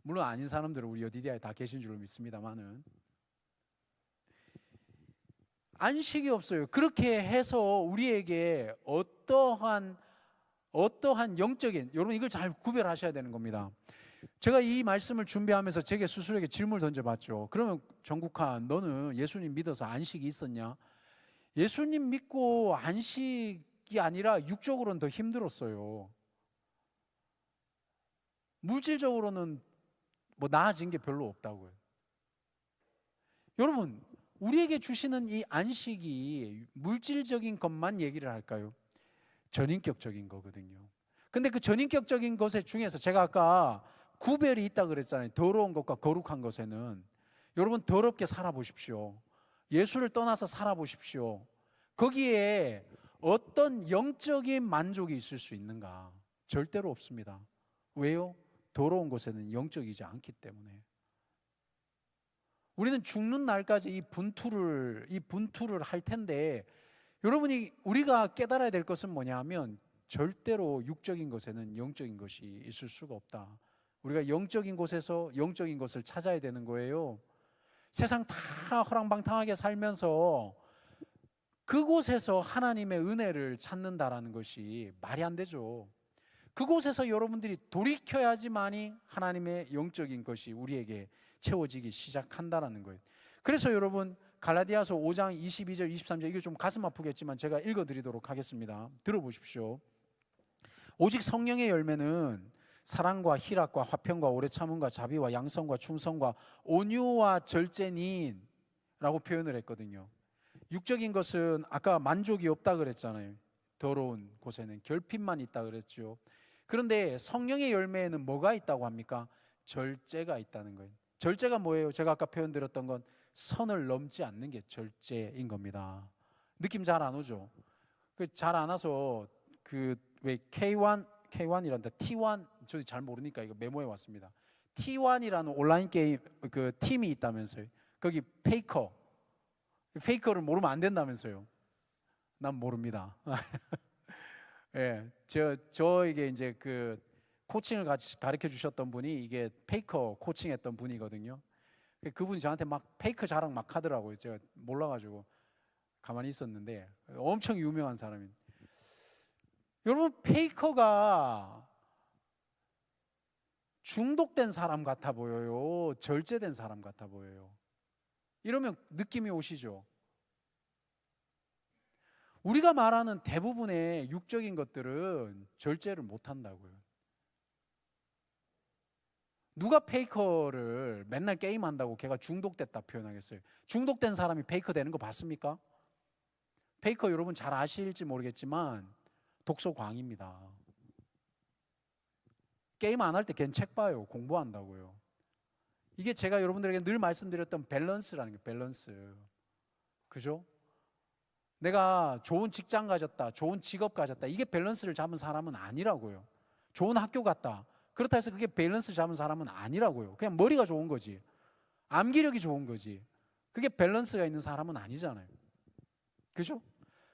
물론 아닌 사람들은 우리 여디디아에 다 계신 줄로 믿습니다만은 안식이 없어요. 그렇게 해서 우리에게 어떠한 영적인, 여러분 이걸 잘 구별하셔야 되는 겁니다. 제가 이 말씀을 준비하면서 제게 스스로에게 질문을 던져봤죠. 그러면 정국한, 너는 예수님 믿어서 안식이 있었냐? 예수님 믿고 안식이 아니라 육적으로는 더 힘들었어요. 물질적으로는 나아진 게 별로 없다고요. 여러분, 우리에게 주시는 이 안식이 물질적인 것만 얘기를 할까요? 전인격적인 거거든요. 근데 그 전인격적인 것에 중에서 제가 아까 구별이 있다 그랬잖아요. 더러운 것과 거룩한 것에는. 여러분, 더럽게 살아보십시오. 예수를 떠나서 살아보십시오. 거기에 어떤 영적인 만족이 있을 수 있는가? 절대로 없습니다. 왜요? 더러운 곳에는 영적이지 않기 때문에. 우리는 죽는 날까지 이 분투를 할 텐데, 여러분이 우리가 깨달아야 될 것은 뭐냐면 절대로 육적인 것에는 영적인 것이 있을 수가 없다. 우리가 영적인 곳에서 영적인 것을 찾아야 되는 거예요. 세상 다 허랑방탕하게 살면서 그곳에서 하나님의 은혜를 찾는다라는 것이 말이 안 되죠. 그곳에서 여러분들이 돌이켜야지만이 하나님의 영적인 것이 우리에게 채워지기 시작한다라는 거예요. 그래서 여러분, 갈라디아서 5장 22절 23절, 이게 좀 가슴 아프겠지만 제가 읽어드리도록 하겠습니다. 들어보십시오. 오직 성령의 열매는 사랑과 희락과 화평과 오래 참음과 자비와 양성과 충성과 온유와 절제니라고 표현을 했거든요. 육적인 것은 아까 만족이 없다 그랬잖아요. 더러운 곳에는 결핍만 있다 그랬죠. 그런데 성령의 열매에는 뭐가 있다고 합니까? 절제가 있다는 거예요. 절제가 뭐예요? 제가 아까 표현드렸던 건 선을 넘지 않는 게 절제인 겁니다. 느낌 잘 안 오죠? 잘 안 와서 왜 K1이란다. T1 저도 잘 모르니까 이거 메모해 왔습니다. T1이라는 온라인 게임 팀이 있다면서요. 거기 페이커를 모르면 안 된다면서요. 난 모릅니다. 예, 저에게 이제 코칭을 같이 가르쳐 주셨던 분이 이게 페이커 코칭했던 분이거든요. 그분이 저한테 막 페이커 자랑 막 하더라고요. 제가 몰라가지고 가만히 있었는데 엄청 유명한 사람인. 여러분, 페이커가 중독된 사람 같아 보여요? 절제된 사람 같아 보여요? 이러면 느낌이 오시죠? 우리가 말하는 대부분의 육적인 것들은 절제를 못한다고요. 누가 페이커를 맨날 게임한다고 걔가 중독됐다 표현하겠어요? 중독된 사람이 페이커 되는 거 봤습니까? 페이커 여러분 잘 아실지 모르겠지만 독서광입니다. 게임 안 할 때 걔는 책 봐요. 공부한다고요. 이게 제가 여러분들에게 늘 말씀드렸던 밸런스라는 게 밸런스. 그죠? 내가 좋은 직장 가졌다, 좋은 직업 가졌다, 이게 밸런스를 잡은 사람은 아니라고요. 좋은 학교 갔다, 그렇다 해서 그게 밸런스 잡은 사람은 아니라고요. 그냥 머리가 좋은 거지, 암기력이 좋은 거지, 그게 밸런스가 있는 사람은 아니잖아요. 그죠?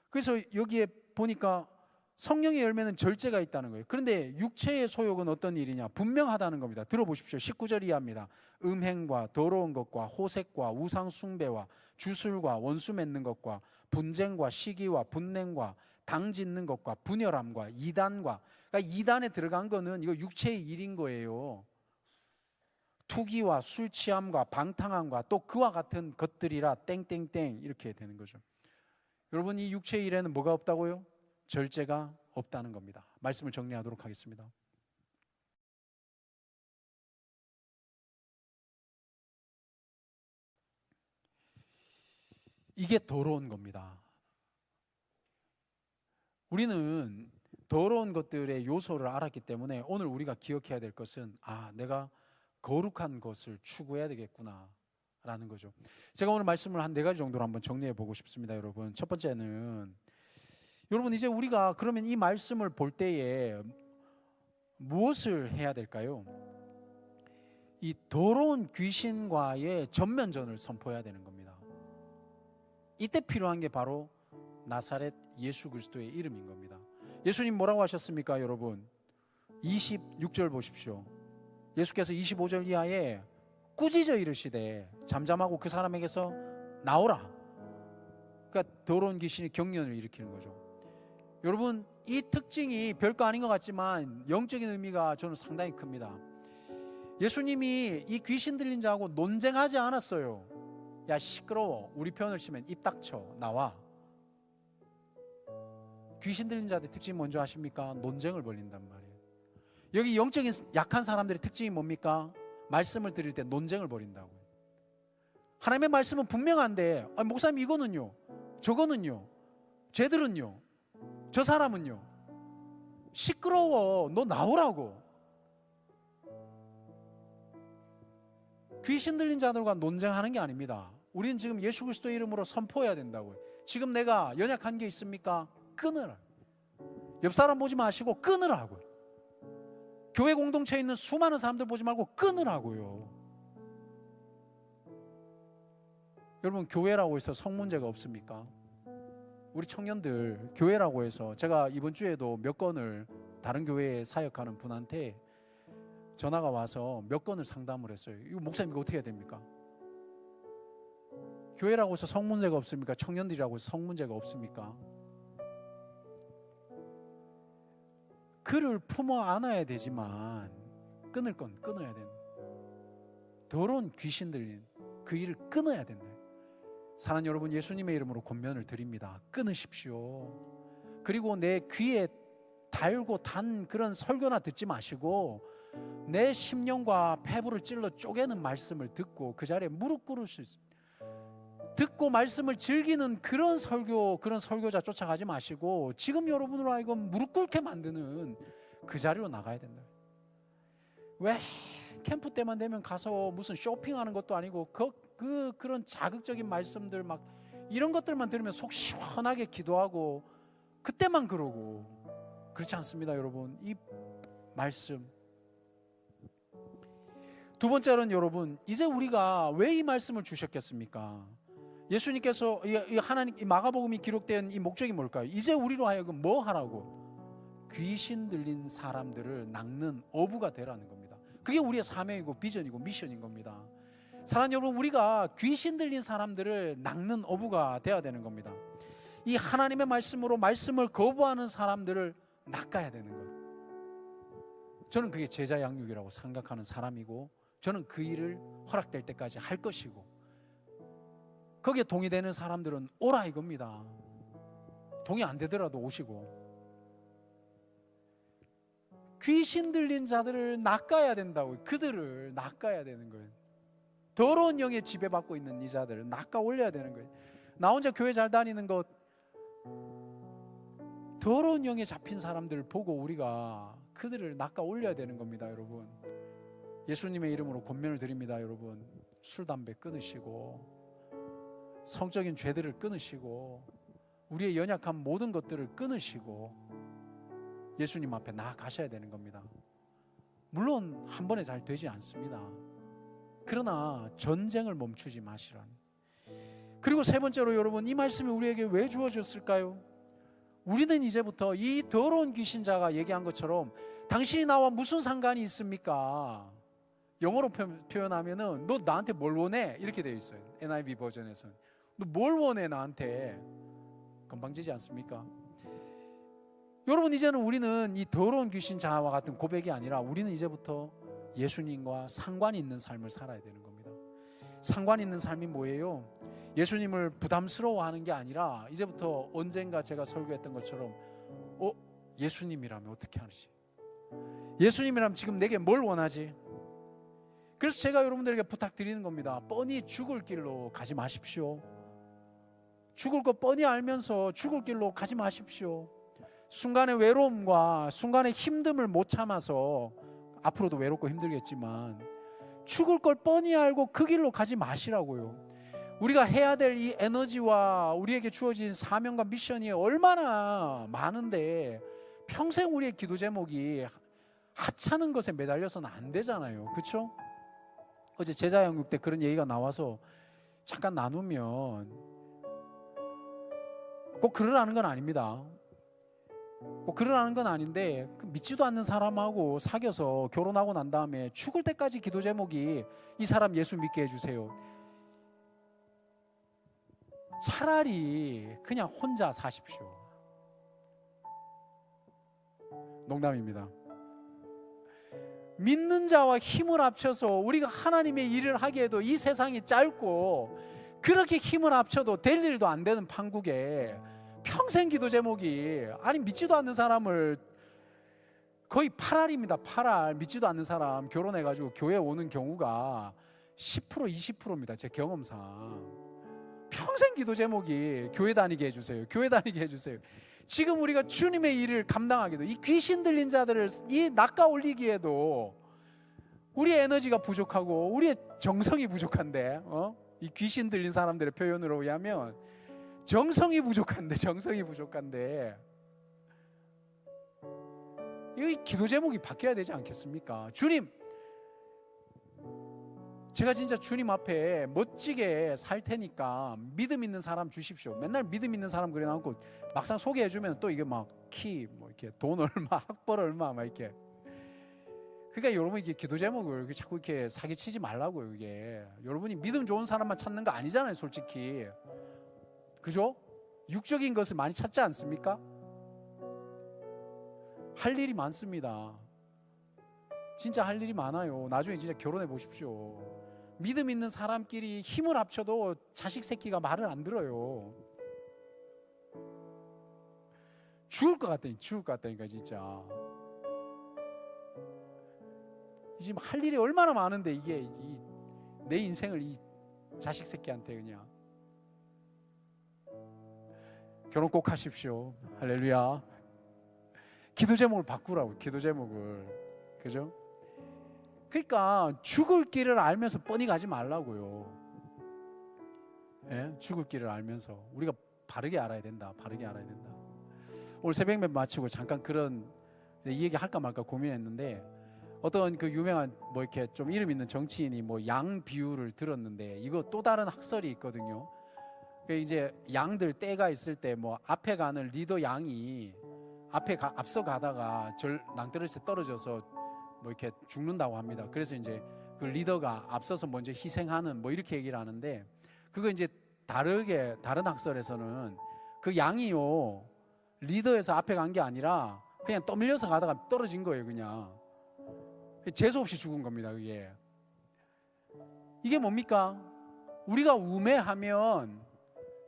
그래서 여기에 보니까 성령의 열매는 절제가 있다는 거예요. 그런데 육체의 소욕은 어떤 일이냐? 분명하다는 겁니다. 들어보십시오. 19절 이하입니다. 음행과 더러운 것과 호색과 우상 숭배와 주술과 원수 맺는 것과 분쟁과 시기와 분냉과 당 짓는 것과 분열함과 이단과, 그러니까 이단에 들어간 거는 이거 육체의 일인 거예요. 투기와 술 취함과 방탕함과 또 그와 같은 것들이라 땡땡땡 이렇게 되는 거죠. 여러분, 이 육체의 일에는 뭐가 없다고요? 절제가 없다는 겁니다. 말씀을 정리하도록 하겠습니다. 이게 더러운 겁니다. 우리는 더러운 것들의 요소를 알았기 때문에 오늘 우리가 기억해야 될 것은 내가 거룩한 것을 추구해야 되겠구나 라는 거죠. 제가 오늘 말씀을 한 4가지 정도로 한번 정리해 보고 싶습니다. 여러분, 첫 번째는, 여러분 이제 우리가 그러면 이 말씀을 볼 때에 무엇을 해야 될까요? 이 더러운 귀신과의 전면전을 선포해야 되는 겁니다. 이때 필요한 게 바로 나사렛 예수 그리스도의 이름인 겁니다. 예수님 뭐라고 하셨습니까, 여러분? 26절 보십시오. 예수께서 25절 이하에 꾸짖어 이르시되 잠잠하고 그 사람에게서 나오라. 그러니까 더러운 귀신이 경련을 일으키는 거죠. 여러분, 이 특징이 별거 아닌 것 같지만 영적인 의미가 저는 상당히 큽니다. 예수님이 이 귀신 들린 자하고 논쟁하지 않았어요. 야 시끄러워, 우리 표현을 치면 입 닥쳐, 나와. 귀신 들린 자들의 특징이 뭔지 아십니까? 논쟁을 벌린단 말이에요. 여기 영적인 약한 사람들의 특징이 뭡니까? 말씀을 드릴 때 논쟁을 벌인다고요. 하나님의 말씀은 분명한데 목사님 이거는요, 저거는요, 쟤들은요, 저 사람은요, 시끄러워, 너 나오라고. 귀신 들린 자들과 논쟁하는 게 아닙니다. 우리는 지금 예수 그리스도의 이름으로 선포해야 된다고요. 지금 내가 연약한 게 있습니까? 끊으라. 옆 사람 보지 마시고 끊으라고요. 교회 공동체에 있는 수많은 사람들 보지 말고 끊으라고요. 여러분, 교회라고 해서 성 문제가 없습니까? 우리 청년들, 교회라고 해서 제가 이번 주에도 몇 건을 다른 교회에 사역하는 분한테 전화가 와서 몇 건을 상담을 했어요. 이거 목사님 이거 어떻게 해야 됩니까? 교회라고 해서 성 문제가 없습니까? 청년들이라고 해서 성 문제가 없습니까? 그를 품어 안아야 되지만 끊을 건 끊어야 된다. 더러운 귀신 들린 그 일을 끊어야 된다. 사랑하는 여러분, 예수님의 이름으로 권면을 드립니다. 끊으십시오. 그리고 내 귀에 달고 단 그런 설교나 듣지 마시고 내 심령과 폐부를 찔러 쪼개는 말씀을 듣고 그 자리에 무릎 꿇을 수 있습니다. 듣고 말씀을 즐기는 그런 설교, 그런 설교자 쫓아가지 마시고 지금 여러분으로 하여금 무릎 꿇게 만드는 그 자리로 나가야 된다. 왜 캠프 때만 되면 가서 무슨 쇼핑하는 것도 아니고 그런 자극적인 말씀들 막 이런 것들만 들으면 속 시원하게 기도하고 그때만 그러고 그렇지 않습니다, 여러분. 이 말씀. 두 번째로는 여러분, 이제 우리가 왜 이 말씀을 주셨겠습니까? 예수님께서 이 하나님 이 마가복음이 기록된 이 목적이 뭘까요? 이제 우리로 하여금 뭐 하라고? 귀신 들린 사람들을 낚는 어부가 되라는 겁니다. 그게 우리의 사명이고 비전이고 미션인 겁니다. 사랑하는 여러분, 우리가 귀신 들린 사람들을 낚는 어부가 되어야 되는 겁니다. 이 하나님의 말씀으로 말씀을 거부하는 사람들을 낚아야 되는 거예요. 저는 그게 제자 양육이라고 생각하는 사람이고, 저는 그 일을 허락될 때까지 할 것이고, 거기에 동의되는 사람들은 오라 이겁니다. 동의 안 되더라도 오시고. 귀신 들린 자들을 낚아야 된다고. 그들을 낚아야 되는 거예요. 더러운 영에 지배받고 있는 이 자들을 낚아 올려야 되는 거예요. 나 혼자 교회 잘 다니는 것, 더러운 영에 잡힌 사람들을 보고 우리가 그들을 낚아 올려야 되는 겁니다, 여러분. 예수님의 이름으로 권면을 드립니다, 여러분. 술, 담배 끊으시고, 성적인 죄들을 끊으시고, 우리의 연약한 모든 것들을 끊으시고 예수님 앞에 나아가셔야 되는 겁니다. 물론 한 번에 잘 되지 않습니다. 그러나 전쟁을 멈추지 마시라니. 그리고 세 번째로 여러분, 이 말씀이 우리에게 왜 주어졌을까요? 우리는 이제부터 이 더러운 귀신자가 얘기한 것처럼 당신이 나와 무슨 상관이 있습니까? 영어로 표현하면은 너 나한테 뭘 원해? 이렇게 되어 있어요. NIV 버전에서는. 너 뭘 원해 나한테? 건방지지 않습니까? 여러분, 이제는 우리는 이 더러운 귀신자와 같은 고백이 아니라 우리는 이제부터 예수님과 상관이 있는 삶을 살아야 되는 겁니다. 상관 있는 삶이 뭐예요? 예수님을 부담스러워하는 게 아니라 이제부터 언젠가 제가 설교했던 것처럼 예수님이라면 어떻게 하지? 예수님이라면 지금 내게 뭘 원하지? 그래서 제가 여러분들에게 부탁드리는 겁니다. 뻔히 죽을 길로 가지 마십시오. 죽을 거 뻔히 알면서 죽을 길로 가지 마십시오. 순간의 외로움과 순간의 힘듦을 못 참아서 앞으로도 외롭고 힘들겠지만 죽을 걸 뻔히 알고 그 길로 가지 마시라고요. 우리가 해야 될 이 에너지와 우리에게 주어진 사명과 미션이 얼마나 많은데 평생 우리의 기도 제목이 하찮은 것에 매달려서는 안 되잖아요. 그렇죠? 어제 제자 양육 때 그런 얘기가 나와서 잠깐 나누면 꼭 그러라는 건 아닙니다. 꼭 그러라는 건 아닌데 믿지도 않는 사람하고 사귀어서 결혼하고 난 다음에 죽을 때까지 기도 제목이 이 사람 예수 믿게 해주세요. 차라리 그냥 혼자 사십시오. 농담입니다. 믿는 자와 힘을 합쳐서 우리가 하나님의 일을 하기에도 이 세상이 짧고 그렇게 힘을 합쳐도 될 일도 안 되는 판국에 평생 기도 제목이 아니 믿지도 않는 사람을 거의 8알입니다. 8알. 믿지도 않는 사람 결혼해가지고 교회 오는 경우가 10% 20%입니다. 제 경험상. 평생 기도 제목이 교회 다니게 해주세요. 교회 다니게 해주세요. 지금 우리가 주님의 일을 감당하기도 이 귀신 들린 자들을 이 낚아 올리기에도 우리의 에너지가 부족하고 우리의 정성이 부족한데 이 귀신 들린 사람들의 표현으로 의하면 정성이 부족한데 이 기도 제목이 바뀌어야 되지 않겠습니까? 주님, 제가 진짜 주님 앞에 멋지게 살 테니까 믿음 있는 사람 주십시오. 맨날 믿음 있는 사람 그래 나오고 막상 소개해주면 또 이게 막 키 뭐 이렇게 돈 얼마 학벌 얼마 막 이렇게. 그러니까 여러분 이게 기도 제목을 자꾸 이렇게 사기치지 말라고요. 이게 여러분이 믿음 좋은 사람만 찾는 거 아니잖아요, 솔직히. 그죠? 육적인 것을 많이 찾지 않습니까? 할 일이 많습니다. 진짜 할 일이 많아요. 나중에 진짜 결혼해 보십시오. 믿음 있는 사람끼리 힘을 합쳐도 자식 새끼가 말을 안 들어요. 죽을 것 같다니까 진짜. 지금 할 일이 얼마나 많은데 이게 내 인생을 이 자식 새끼한테 그냥. 결혼 꼭 하십시오. 할렐루야. 기도 제목을 바꾸라고. 기도 제목을. 그죠? 그러니까 죽을 길을 알면서 뻔히 가지 말라고요. 예? 죽을 길을 알면서 우리가 바르게 알아야 된다. 바르게 알아야 된다. 오늘 새벽 마치고 잠깐 그런 이 얘기 할까 말까 고민했는데, 어떤 그 유명한 뭐 이렇게 좀 이름 있는 정치인이 뭐 양 비유를 들었는데, 이거 또 다른 학설이 있거든요. 이제 양들 떼가 있을 때 뭐 앞에 가는 리더 양이 앞서 가다가 낭떠러지에 떨어져서 뭐 이렇게 죽는다고 합니다. 그래서 이제 그 리더가 앞서서 먼저 희생하는 뭐 이렇게 얘기를 하는데, 그거 이제 다른 학설에서는 그 양이요 리더에서 앞에 간 게 아니라 그냥 떠밀려서 가다가 떨어진 거예요. 그냥 재수 없이 죽은 겁니다. 이게 뭡니까? 우리가 우매하면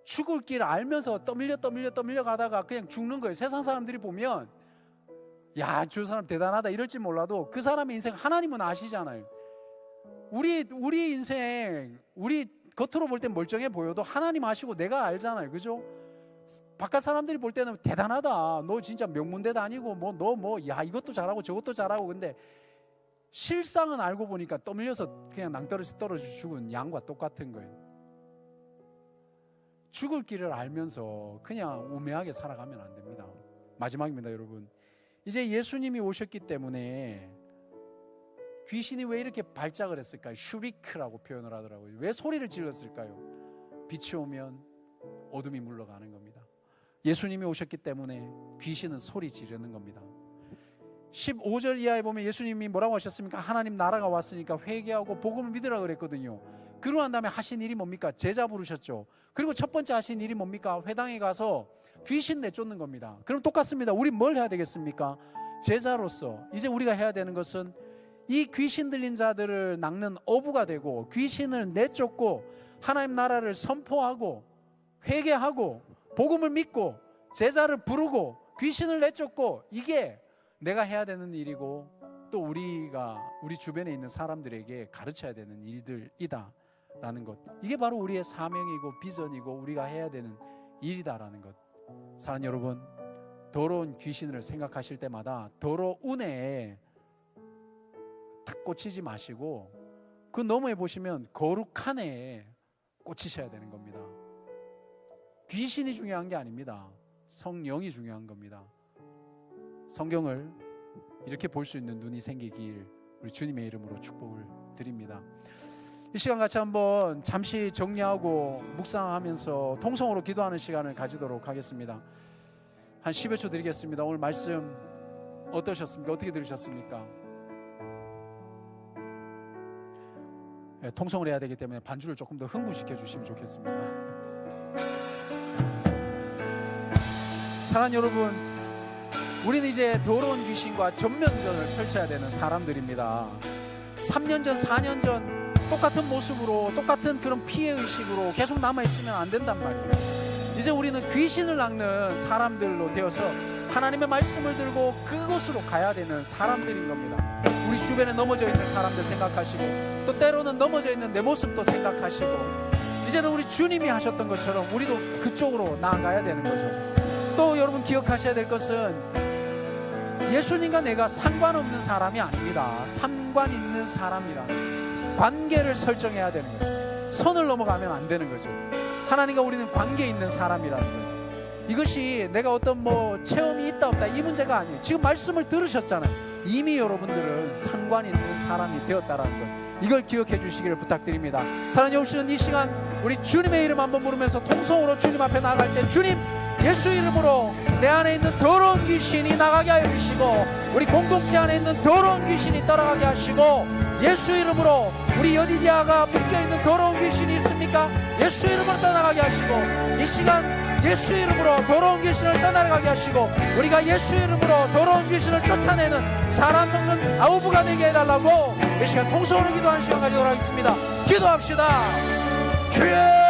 죽을 길 알면서 떠밀려 가다가 그냥 죽는 거예요. 세상 사람들이 보면 야, 저 사람 대단하다 이럴지 몰라도 그 사람의 인생 하나님은 아시잖아요. 우리 인생, 우리 겉으로 볼 땐 멀쩡해 보여도 하나님 아시고 내가 알잖아요. 그죠? 바깥 사람들이 볼 때는 대단하다, 너 진짜 명문대 다니고 야 이것도 잘하고 저것도 잘하고, 근데 실상은 알고 보니까 떠밀려서 그냥 낭떠러지 떨어져 죽은 양과 똑같은 거예요. 죽을 길을 알면서 그냥 우매하게 살아가면 안 됩니다. 마지막입니다, 여러분. 이제 예수님이 오셨기 때문에 귀신이 왜 이렇게 발작을 했을까요? 슈리크라고 표현을 하더라고요. 왜 소리를 질렀을까요? 빛이 오면 어둠이 물러가는 겁니다. 예수님이 오셨기 때문에 귀신은 소리 지르는 겁니다. 15절 이하에 보면 예수님이 뭐라고 하셨습니까? 하나님 나라가 왔으니까 회개하고 복음을 믿으라 그랬거든요. 그러고 난 다음에 하신 일이 뭡니까? 제자 부르셨죠. 그리고 첫 번째 하신 일이 뭡니까? 회당에 가서 귀신 내쫓는 겁니다. 그럼 똑같습니다. 우리 뭘 해야 되겠습니까? 제자로서 이제 우리가 해야 되는 것은 이 귀신 들린 자들을 낚는 어부가 되고, 귀신을 내쫓고 하나님 나라를 선포하고 회개하고 복음을 믿고 제자를 부르고 귀신을 내쫓고, 이게 내가 해야 되는 일이고 또 우리가 우리 주변에 있는 사람들에게 가르쳐야 되는 일들이다 라는 것, 이게 바로 우리의 사명이고 비전이고 우리가 해야 되는 일이다라는 것. 사랑하는 여러분, 더러운 귀신을 생각하실 때마다 더러운에 탁 꽂히지 마시고 그 너머에 보시면 거룩한 애에 꽂히셔야 되는 겁니다. 귀신이 중요한 게 아닙니다. 성령이 중요한 겁니다. 성경을 이렇게 볼 수 있는 눈이 생기길 우리 주님의 이름으로 축복을 드립니다. 이 시간 같이 한번 잠시 정리하고 묵상하면서 통성으로 기도하는 시간을 가지도록 하겠습니다. 한 10여 초 드리겠습니다. 오늘 말씀 어떠셨습니까? 어떻게 들으셨습니까? 통성을 해야 되기 때문에 반주를 조금 더 흥분시켜 주시면 좋겠습니다. 사랑하는 여러분, 우리는 이제 더러운 귀신과 전면전을 펼쳐야 되는 사람들입니다. 3년 전, 4년 전 똑같은 모습으로 똑같은 그런 피해의식으로 계속 남아있으면 안 된단 말이에요. 이제 우리는 귀신을 낚는 사람들로 되어서 하나님의 말씀을 들고 그곳으로 가야 되는 사람들인 겁니다. 우리 주변에 넘어져 있는 사람들 생각하시고, 또 때로는 넘어져 있는 내 모습도 생각하시고, 이제는 우리 주님이 하셨던 것처럼 우리도 그쪽으로 나아가야 되는 거죠. 또 여러분 기억하셔야 될 것은 예수님과 내가 상관없는 사람이 아닙니다. 상관 있는 사람이라는 관계를 설정해야 되는 거예요. 선을 넘어가면 안 되는 거죠. 하나님과 우리는 관계 있는 사람이라는 거예요. 이것이 내가 어떤 체험이 있다 없다 이 문제가 아니에요. 지금 말씀을 들으셨잖아요. 이미 여러분들은 상관 있는 사람이 되었다라는 것, 이걸 기억해 주시기를 부탁드립니다. 사랑하는 여러분, 이 시간 우리 주님의 이름 한번 부르면서 통성으로 주님 앞에 나아갈 때, 주님 예수 이름으로 내 안에 있는 더러운 귀신이 나가게 하여 주시고, 우리 공동체 안에 있는 더러운 귀신이 떠나가게 하시고, 예수 이름으로 우리 여디디아가 묶여있는 더러운 귀신이 있습니까? 예수 이름으로 떠나가게 하시고, 이 시간 예수 이름으로 더러운 귀신을 떠나가게 하시고, 우리가 예수 이름으로 더러운 귀신을 쫓아내는 사람 먹는 아우부가 되게 해달라고 이 시간 통성으로 기도하는 시간 가지도록 하겠습니다. 기도합시다. 주여,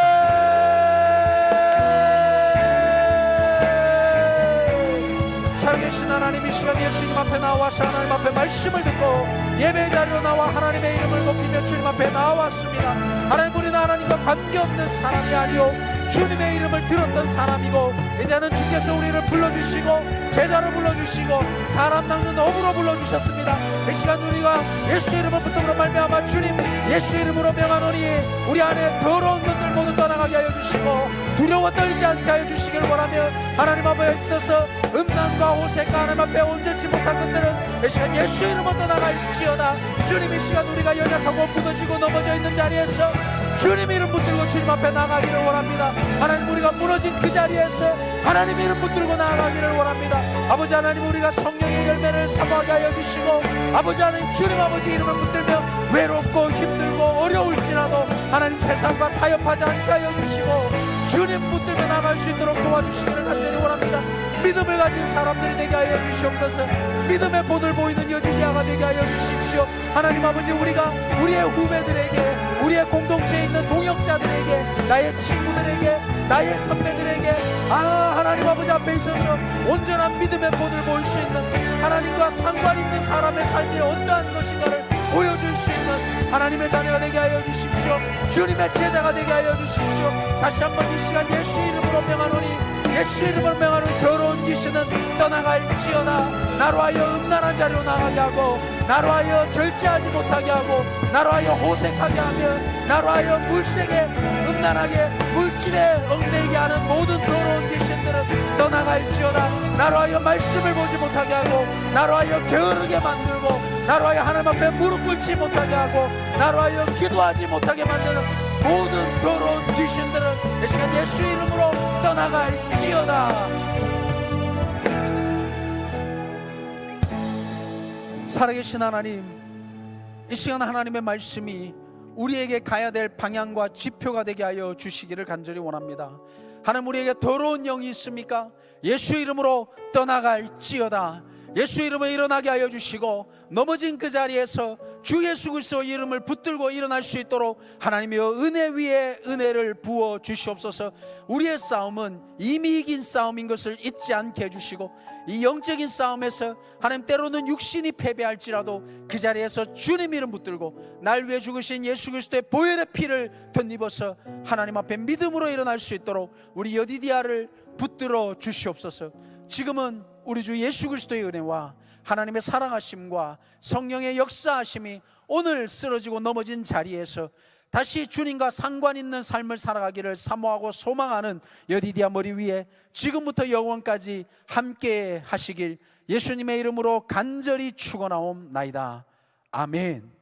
살아계신 하나님, 이 시간 예수님 앞에 나와서 하나님 앞에 말씀을 듣고 예배 자리로 나와 하나님의 이름을 높이며 주님 앞에 나왔습니다. 하나님, 우리는 하나님과 관계없는 사람이 아니오 주님의 이름을 들었던 사람이고, 이제는 주께서 우리를 불러주시고 제자로 불러주시고 사람 낚는 어부로 불러주셨습니다. 이 시간 우리가 예수 이름을 붙들어 말미암아 주님 예수 이름으로 명하노니 우리 안에 더러운 것들 모두 떠나가게 하여 주시고 두려워 떨지 않게 하여 주시길 원하며, 하나님 앞에 있어서 음란과 호색과 하나님 앞에 온전치 못한 것들은 이 시간 예수 이름으로 떠나갈지어다. 주님 이 시간 우리가 연약하고 무너지고 넘어져 있는 자리에서 주님 이름 붙들고 주님 앞에 나가기를 원합니다. 하나님 우리가 무너진 그 자리에서 하나님 이름 붙들고 나가기를 원합니다. 아버지 하나님 우리가 성령의 열매를 사모하게 하여 주시고, 아버지 하나님 주님 아버지 이름을 붙들며 외롭고 힘들고 어려울지라도 하나님 세상과 타협하지 않게 하여 주시고 주님 붙들며 나갈 수 있도록 도와주시기를 간절히 원합니다. 믿음을 가진 사람들이 되게 하여 주시옵소서. 믿음의 본을 보이는 여디디아가 되게 하여 주십시오. 하나님 아버지 우리가 우리의 후배들에게, 우리의 공동체에 있는 동역자들에게, 나의 친구들에게, 나의 선배들에게 하나님 아버지 앞에 있어서 온전한 믿음의 본을 보일 수 있는, 하나님과 상관 있는 사람의 삶이 어떠한 것인가를 보여줄 수 있는 하나님의 자녀가 되게 하여 주십시오. 주님의 제자가 되게 하여 주십시오. 다시 한번 이 시간 예수 이름으로 명하노니, 예수 이름으로 명하노니 더러운 귀신은 떠나갈지어다. 나로 하여 음란한 자리로 나가게 하고, 나로 하여 절제하지 못하게 하고, 나로 하여 호색하게 하며, 나로 하여 물색에 음란하게 물질에 얽매이게 하는 모든 더러운 귀신들은 떠나갈지어다. 나로 하여 말씀을 보지 못하게 하고, 나로 하여 게으르게 만들고, 나로 하여 하나님 앞에 무릎 꿇지 못하게 하고, 나로 하여 기도하지 못하게 만드는 모든 더러운 귀신들은 이 시간 예수 이름으로 떠나갈지어다. 살아계신 하나님, 이 시간 하나님의 말씀이 우리에게 가야 될 방향과 지표가 되게 하여 주시기를 간절히 원합니다. 하나님 우리에게 더러운 영이 있습니까? 예수 이름으로 떠나갈지어다. 예수 이름으로 일어나게 하여 주시고, 넘어진 그 자리에서 주 예수 그리스도 이름을 붙들고 일어날 수 있도록 하나님이여 은혜 위에 은혜를 부어 주시옵소서. 우리의 싸움은 이미 이긴 싸움인 것을 잊지 않게 해주시고, 이 영적인 싸움에서 하나님 때로는 육신이 패배할지라도 그 자리에서 주님 이름 붙들고 날 위해 죽으신 예수 그리스도의 보혈의 피를 덧입어서 하나님 앞에 믿음으로 일어날 수 있도록 우리 여디디아를 붙들어 주시옵소서. 지금은 우리 주 예수 그리스도의 은혜와 하나님의 사랑하심과 성령의 역사하심이 오늘 쓰러지고 넘어진 자리에서 다시 주님과 상관 있는 삶을 살아가기를 사모하고 소망하는 여디디아 머리 위에 지금부터 영원까지 함께 하시길 예수님의 이름으로 간절히 축원하옵나이다. 아멘.